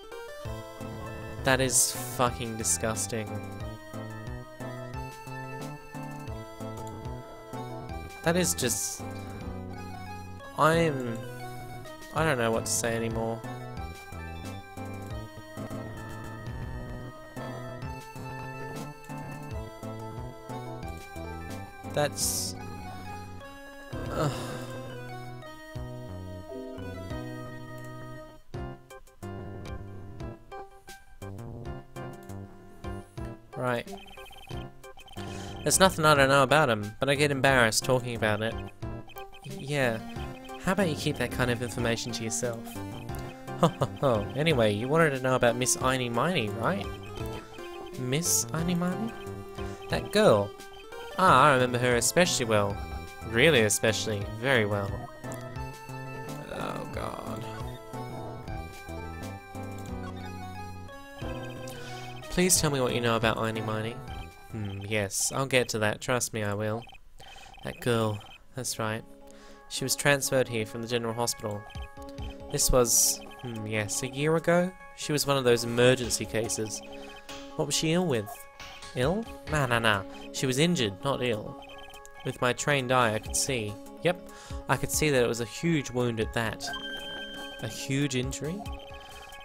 That is fucking disgusting. That is just... I don't know what to say anymore. That's... Right. There's nothing I don't know about him, but I get embarrassed talking about it. Yeah. How about you keep that kind of information to yourself? Ho. Anyway, you wanted to know about Miss Einy Miney, right? Miss Einy Miney? That girl. Ah, I remember her especially well. Really especially. Very well. Oh god. Please tell me what you know about Einy Miney. Yes, I'll get to that. Trust me, I will. That girl. That's right. She was transferred here from the General Hospital. This was, yes, a year ago? She was one of those emergency cases. What was she ill with? Ill? Nah. She was injured, not ill. With my trained eye, I could see. Yep, I could see that it was a huge wound at that. A huge injury?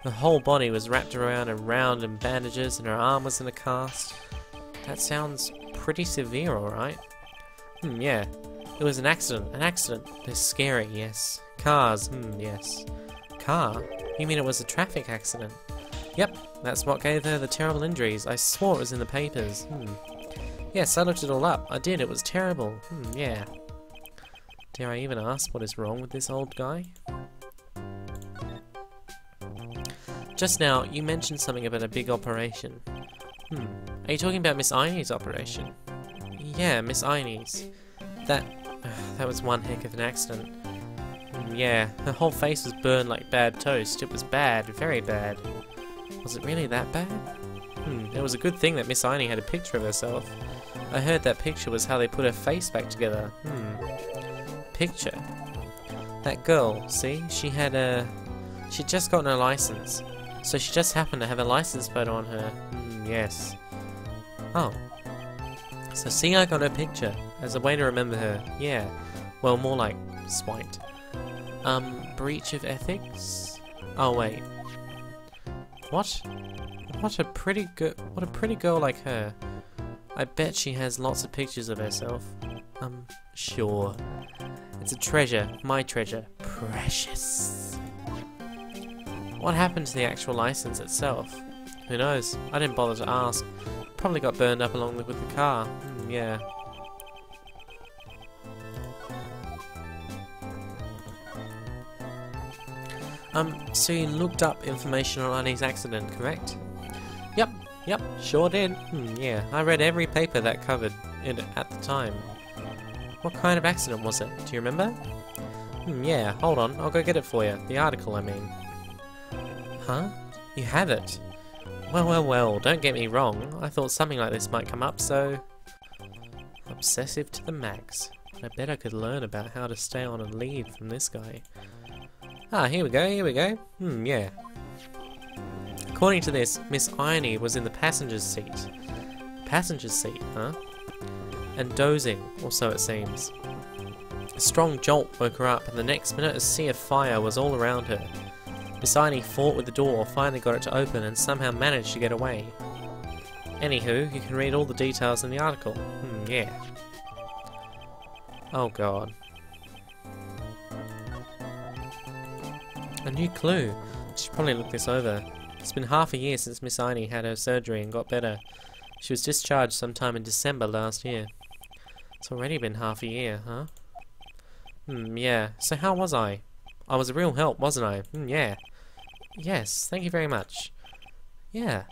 Her whole body was wrapped around and round in bandages, and her arm was in a cast. That sounds pretty severe, alright? Yeah. It was an accident. An accident. They're scary, yes. Cars, yes. Car? You mean it was a traffic accident? Yep, that's what gave her the terrible injuries. I swore it was in the papers. Yes, I looked it all up. I did, it was terrible. Yeah. Dare I even ask what is wrong with this old guy? Just now, you mentioned something about a big operation. Are you talking about Miss Einy's operation? Yeah, Miss Einy's. That was one heck of an accident. Yeah, her whole face was burned like bad toast. It was bad, very bad. Was it really that bad? It was a good thing that Miss Einy had a picture of herself. I heard that picture was how they put her face back together. Picture? That girl, see? She'd just gotten her license. So she just happened to have a license photo on her. Yes. Oh. So see, I got her picture as a way to remember her. Yeah. Well, more like swiped. Breach of ethics? Oh wait. What? What a pretty girl like her. I bet she has lots of pictures of herself. Sure. It's a treasure. My treasure. Precious. What happened to the actual license itself? Who knows? I didn't bother to ask. Probably got burned up along with the car. Yeah. So you looked up information on Annie's accident, correct? Yep, sure did. Yeah, I read every paper that covered it at the time. What kind of accident was it? Do you remember? Yeah, hold on, I'll go get it for you. The article, I mean. Huh? You have it? Well, don't get me wrong. I thought something like this might come up, so... Obsessive to the max. I bet I could learn about how to stay on a lead from this guy. Ah, here we go. Yeah. According to this, Miss Irony was in the passenger's seat. Passenger's seat, huh? And dozing, or so it seems. A strong jolt woke her up, and the next minute a sea of fire was all around her. Miss Irony fought with the door, finally got it to open, and somehow managed to get away. Anywho, you can read all the details in the article. Yeah. Oh god. A new clue. I should probably look this over. It's been half a year since Miss Irony had her surgery and got better. She was discharged sometime in December last year. It's already been half a year, huh? Yeah. So how was I? I was a real help, wasn't I? Yeah. Yes, thank you very much. Yeah.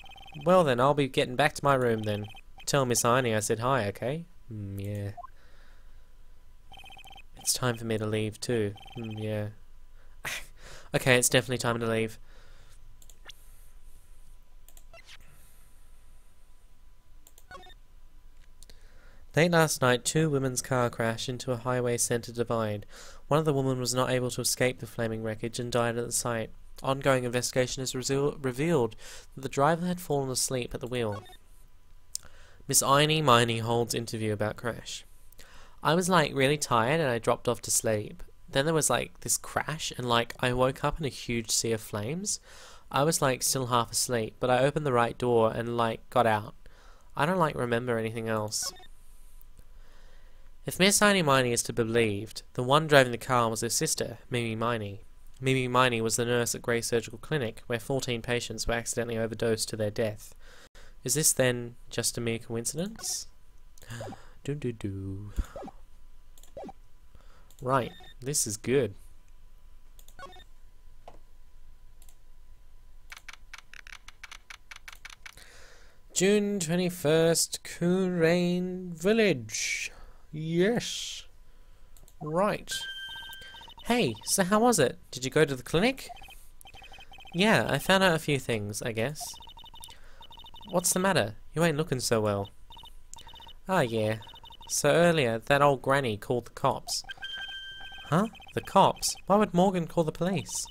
Well then, I'll be getting back to my room then. Tell Miss Irony I said hi, okay? Yeah. It's time for me to leave too. Yeah. Okay, it's definitely time to leave. Late last night, two women's car crashed into a highway centre divide. One of the women was not able to escape the flaming wreckage and died at the site. Ongoing investigation has revealed that the driver had fallen asleep at the wheel. Miss Irony Miney holds interview about crash. I was like really tired and I dropped off to sleep. Then there was like this crash and like I woke up in a huge sea of flames. I was like still half asleep, but I opened the right door and like got out. I don't like remember anything else. If Miss Irony Miney is to be believed, the one driving the car was her sister, Mimi Miney. Mimi Miney was the nurse at Grey Surgical Clinic, where 14 patients were accidentally overdosed to their death. Is this then just a mere coincidence? Right, this is good. June 21st, Kurain Village. Yes. Right. Hey, so how was it? Did you go to the clinic? Yeah, I found out a few things, I guess. What's the matter? You ain't looking so well. Ah, yeah. So earlier, that old granny called the cops. Huh? The cops? Why would Morgan call the police?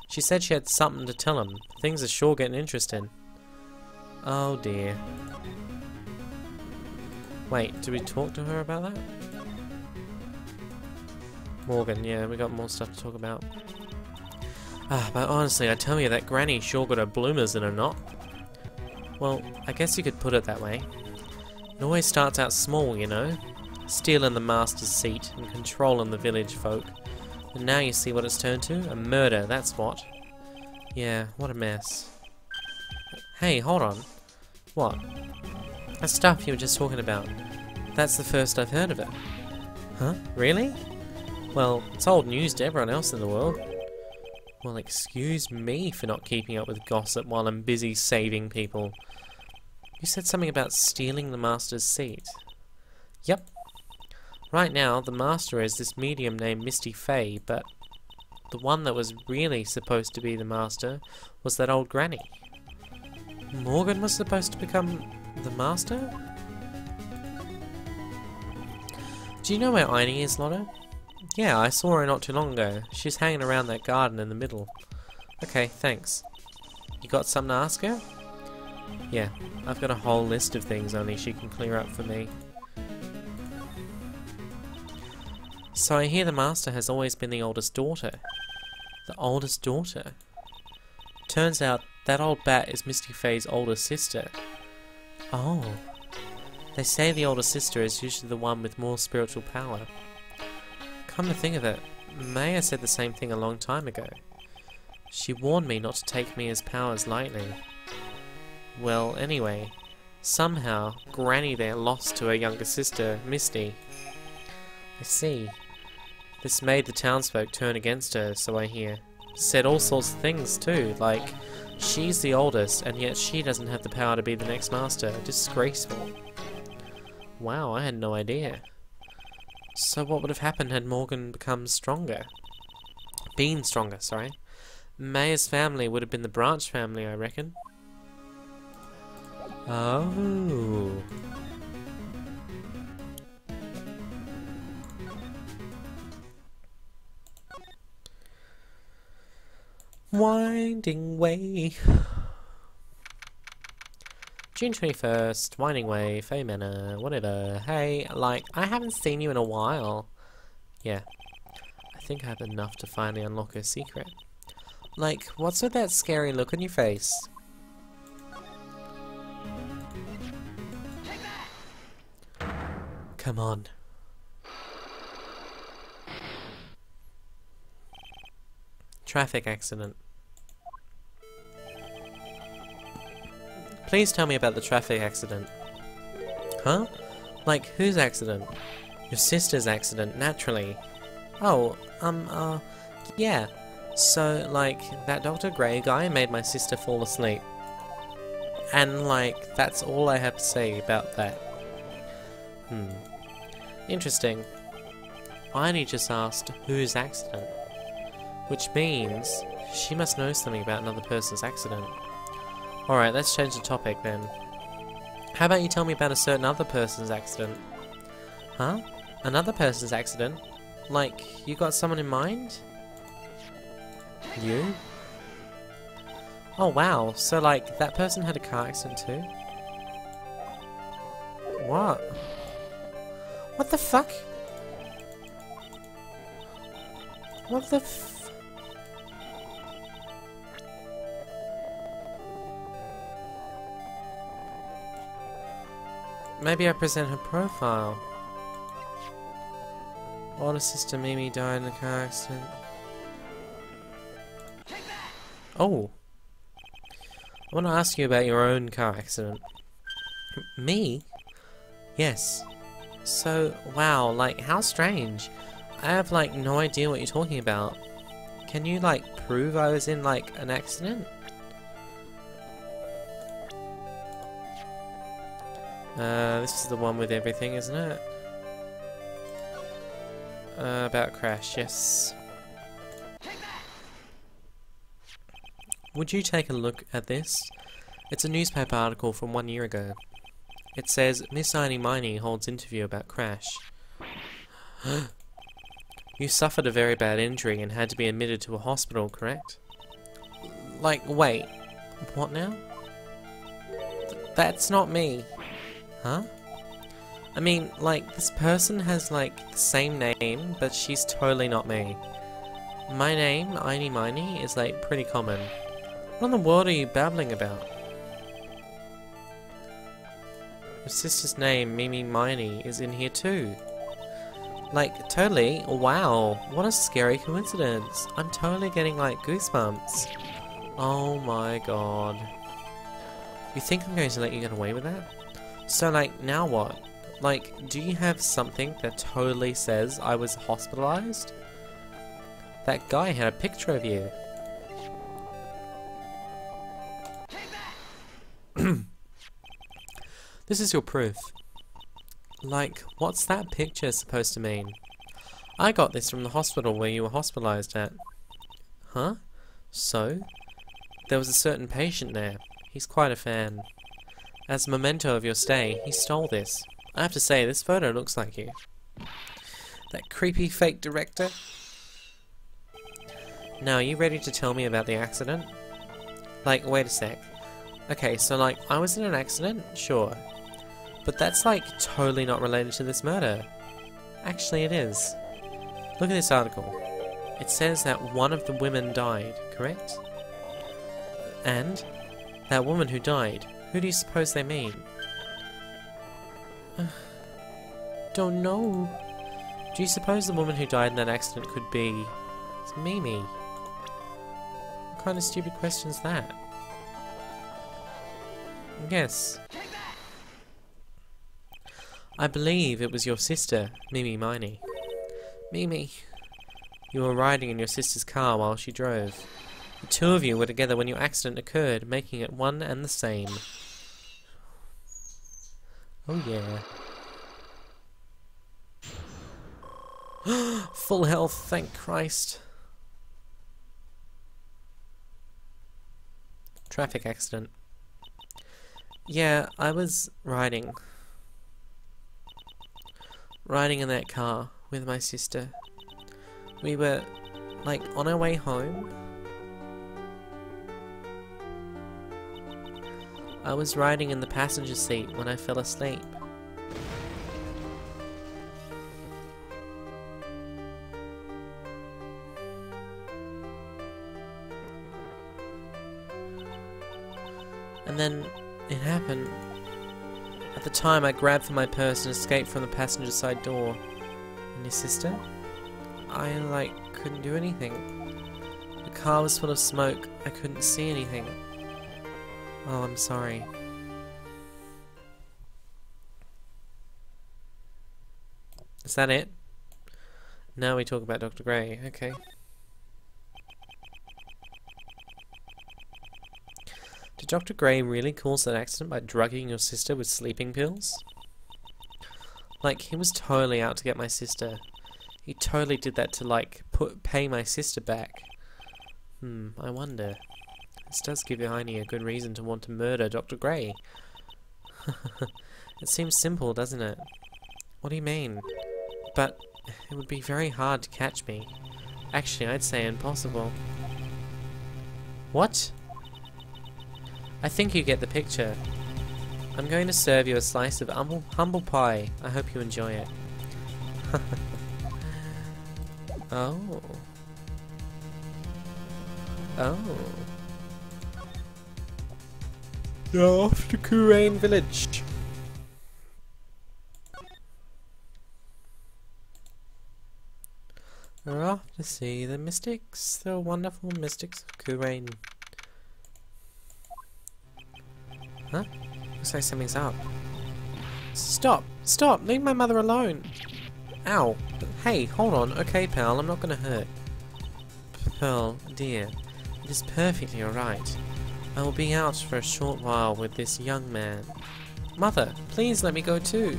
She said she had something to tell him. Things are sure getting interesting. Oh dear. Wait, did we talk to her about that? Morgan, yeah, we got more stuff to talk about. But honestly, I tell you, that granny sure got her bloomers in a knot. Well, I guess you could put it that way. It always starts out small, you know? Stealing the master's seat and controlling the village folk. And now you see what it's turned to? A murder, that's what. Yeah, what a mess. Hey, hold on. What? That stuff you were just talking about. That's the first I've heard of it. Huh? Really? Well, it's old news to everyone else in the world. Well, excuse me for not keeping up with gossip while I'm busy saving people. You said something about stealing the master's seat. Yep. Right now, the master is this medium named Misty Fay, but the one that was really supposed to be the master was that old granny. Morgan was supposed to become the master? Do you know where Irony is, Lotto? Yeah, I saw her not too long ago. She's hanging around that garden in the middle. Okay, thanks. You got something to ask her? Yeah, I've got a whole list of things only she can clear up for me. So I hear the master has always been the oldest daughter. The oldest daughter? Turns out that old bat is Misty Fay's older sister. Oh. They say the older sister is usually the one with more spiritual power. Come to think of it, Maya said the same thing a long time ago. She warned me not to take Mia's powers lightly. Well, anyway, somehow Granny there lost to her younger sister, Misty. I see. This made the townsfolk turn against her, so I hear. said all sorts of things too, like she's the oldest and yet she doesn't have the power to be the next master. Disgraceful. Wow, I had no idea. So what would have happened had Morgan become stronger? Been stronger, sorry. Maya's family would have been the Branch family, I reckon. Oh. Winding Way. June 21st, Winding Way, Fae Manor, whatever. Hey, like, I haven't seen you in a while. Yeah. I think I have enough to finally unlock her secret. Like, what's with that scary look on your face? Come on. Traffic accident. Please tell me about the traffic accident. Huh? Like, whose accident? Your sister's accident, naturally. Oh, yeah. So, like, that Dr. Gray guy made my sister fall asleep. And, like, that's all I have to say about that. Interesting. Aini just asked, whose accident? Which means, she must know something about another person's accident. Alright, let's change the topic then. How about you tell me about a certain other person's accident? Huh? Another person's accident? Like, you got someone in mind? You? Oh wow, so like, that person had a car accident too? What? What the fuck? What the f... Maybe I present her profile. Older sister Mimi died in a car accident. Oh. I want to ask you about your own car accident. Me? Yes. So, wow, like, how strange. I have, like, no idea what you're talking about. Can you, like, prove I was in, like, an accident? This is the one with everything, isn't it? About crash, yes. Would you take a look at this? It's a newspaper article from 1 year ago. It says, Miss Aini Miney holds interview about crash. You suffered a very bad injury and had to be admitted to a hospital, correct? Like, wait. What now? That's not me. Huh? I mean, like, this person has, like, the same name, but she's totally not me. My name, Aini Miney, is, like, pretty common. What in the world are you babbling about? Your sister's name, Mimi Miney, is in here too. Like, totally. Wow, what a scary coincidence. I'm totally getting, like, goosebumps. Oh my god. You think I'm going to let you get away with that? So, like, now what? Like, do you have something that totally says I was hospitalized? That guy had a picture of you. This is your proof. Like, what's that picture supposed to mean? I got this from the hospital where you were hospitalized at. Huh? So? There was a certain patient there. He's quite a fan. As a memento of your stay, he stole this. I have to say, this photo looks like you. That creepy fake director. Now, are you ready to tell me about the accident? Like, wait a sec. Okay, so like, I was in an accident? Sure. But that's like, totally not related to this murder. Actually, it is. Look at this article. It says that one of the women died, correct? And that woman who died, who do you suppose they mean? Don't know. Do you suppose the woman who died in that accident could be... It's Mimi? What kind of stupid question is that? Yes. I believe it was your sister, Mimi Miney. Mimi. You were riding in your sister's car while she drove. The two of you were together when your accident occurred, making it one and the same. Oh yeah. Full health, thank Christ. Traffic accident. Yeah, I was riding in that car with my sister. We were, like, on our way home. I was riding in the passenger seat when I fell asleep. And then it happened. At the time, I grabbed for my purse and escaped from the passenger side door. And your sister? I, like, couldn't do anything. The car was full of smoke. I couldn't see anything. Oh, I'm sorry. Is that it? Now we talk about Dr. Gray. Okay. Did Dr. Gray really cause that accident by drugging your sister with sleeping pills? Like, he was totally out to get my sister. He totally did that to, like, pay my sister back. I wonder. This does give Heine a good reason to want to murder Dr. Gray. It seems simple, doesn't it? What do you mean? But it would be very hard to catch me. Actually, I'd say impossible. What? I think you get the picture. I'm going to serve you a slice of humble pie. I hope you enjoy it. Oh. Oh. You're off to Kurain village. We're off to see the mystics, the wonderful mystics of Kurain. Huh? Looks like something's up. Stop! Stop! Leave my mother alone! Ow! Hey, hold on. Okay, pal, I'm not gonna hurt. Pearl, dear, it is perfectly alright. I will be out for a short while with this young man. Mother, please let me go too.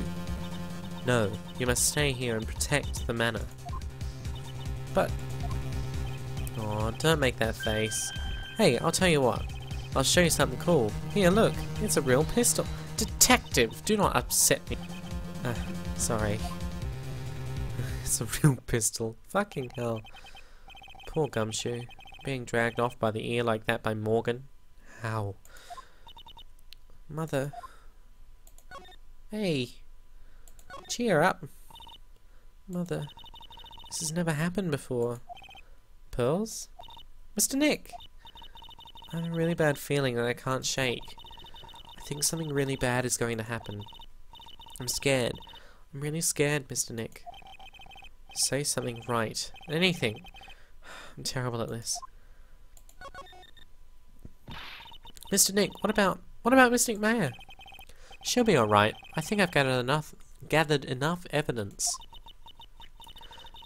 No, you must stay here and protect the manor. But... oh, don't make that face. Hey, I'll tell you what. I'll show you something cool. Here, look. It's a real pistol. Detective, do not upset me. Sorry. It's a real pistol. Fucking hell. Poor Gumshoe. Being dragged off by the ear like that by Morgan. How? Mother. Hey. Cheer up. Mother. This has never happened before. Pearls? Mr. Nick! I have a really bad feeling that I can't shake. I think something really bad is going to happen. I'm scared. I'm really scared, Mr. Nick. Say something right. Anything. I'm terrible at this. Mr. Nick, what about Mystic Maya? She'll be alright. I think I've gathered enough evidence.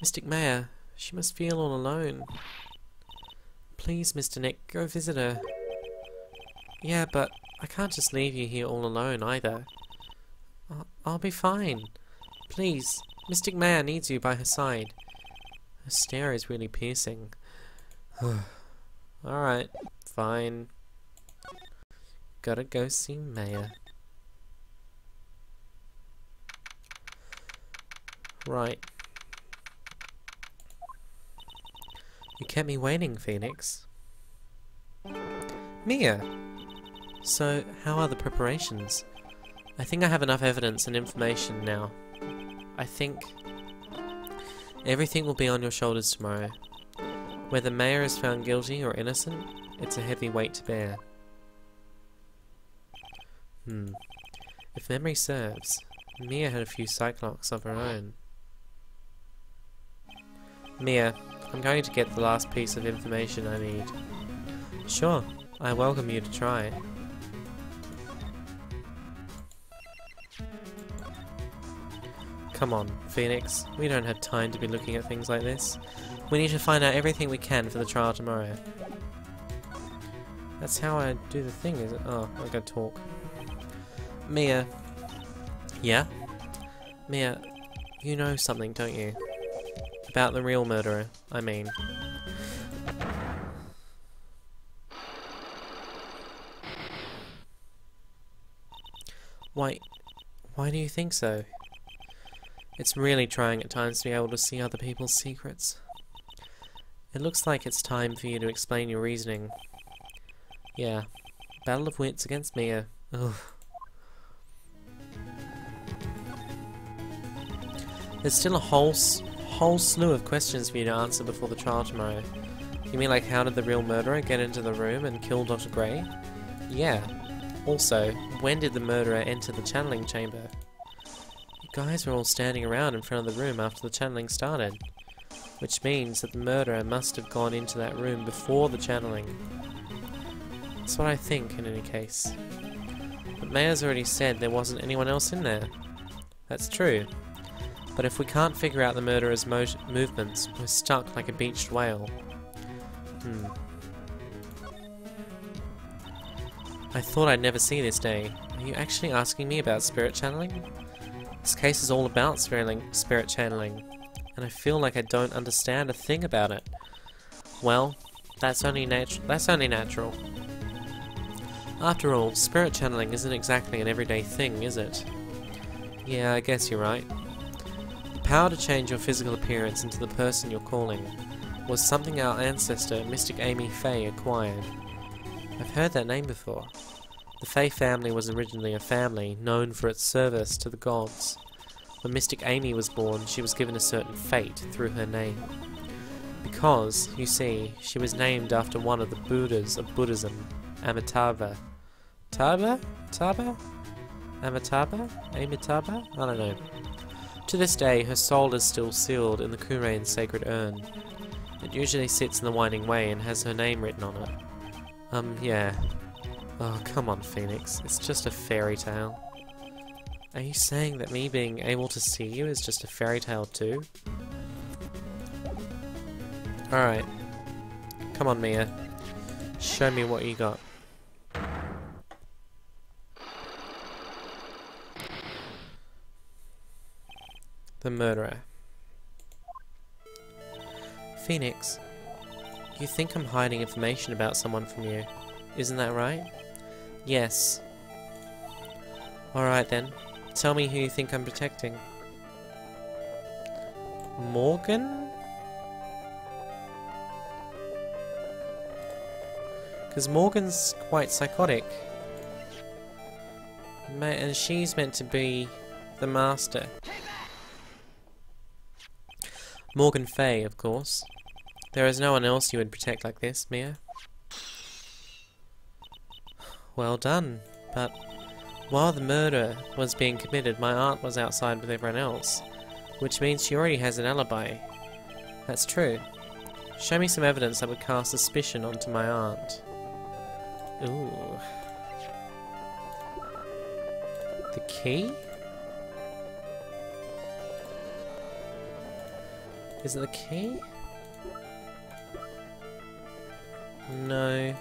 Mystic Maya, she must feel all alone. Please, Mr. Nick, go visit her. Yeah, but I can't just leave you here all alone either. I'll be fine. Please, Mystic Maya needs you by her side. Her stare is really piercing. Alright, fine. Gotta go see Maya. Right. You kept me waiting, Phoenix. Mia! So, how are the preparations? I think I have enough evidence and information now. I think everything will be on your shoulders tomorrow. Whether Maya is found guilty or innocent, it's a heavy weight to bear. If memory serves, Mia had a few Cyclops of her own. Mia, I'm going to get the last piece of information I need. Sure, I welcome you to try. Come on, Phoenix. We don't have time to be looking at things like this. We need to find out everything we can for the trial tomorrow. That's how I do the thing, is it? Oh, I gotta talk. Mia. Yeah? Mia, you know something, don't you? About the real murderer, I mean. Why do you think so? It's really trying at times to be able to see other people's secrets. It looks like it's time for you to explain your reasoning. Yeah. Battle of wits against Mia. Ugh. There's still a whole slew of questions for you to answer before the trial tomorrow. You mean like how did the real murderer get into the room and kill Dr. Gray? Yeah. Also, when did the murderer enter the channeling chamber? You guys were all standing around in front of the room after the channeling started. Which means that the murderer must have gone into that room before the channeling. That's what I think, in any case. But Maya's already said there wasn't anyone else in there. That's true. But if we can't figure out the murderer's movements, we're stuck like a beached whale. I thought I'd never see this day. Are you actually asking me about spirit channeling? This case is all about spirit channeling, and I feel like I don't understand a thing about it. Well, that's only natural. After all, spirit channeling isn't exactly an everyday thing, is it? Yeah, I guess you're right. The power to change your physical appearance into the person you're calling was something our ancestor, Mystic Amy Faye, acquired. I've heard that name before. The Faye family was originally a family known for its service to the gods. When Mystic Amy was born, she was given a certain fate through her name. Because, you see, she was named after one of the Buddhas of Buddhism, Amitabha. Amitabha? I don't know. To this day, her soul is still sealed in the Kurain's sacred urn. It usually sits in the Winding Way and has her name written on it. Yeah. Oh, come on, Phoenix. It's just a fairy tale. Are you saying that me being able to see you is just a fairy tale too? Alright. Come on, Mia. Show me what you got. The murderer. Phoenix, you think I'm hiding information about someone from you, isn't that right? Yes. Alright then, tell me who you think I'm protecting. Morgan? Because Morgan's quite psychotic. And she's meant to be the master. Morgan Faye, of course. There is no one else you would protect like this, Mia. Well done, but while the murder was being committed, my aunt was outside with everyone else, which means she already has an alibi. That's true. Show me some evidence that would cast suspicion onto my aunt. Ooh. The key? Is it the key? No.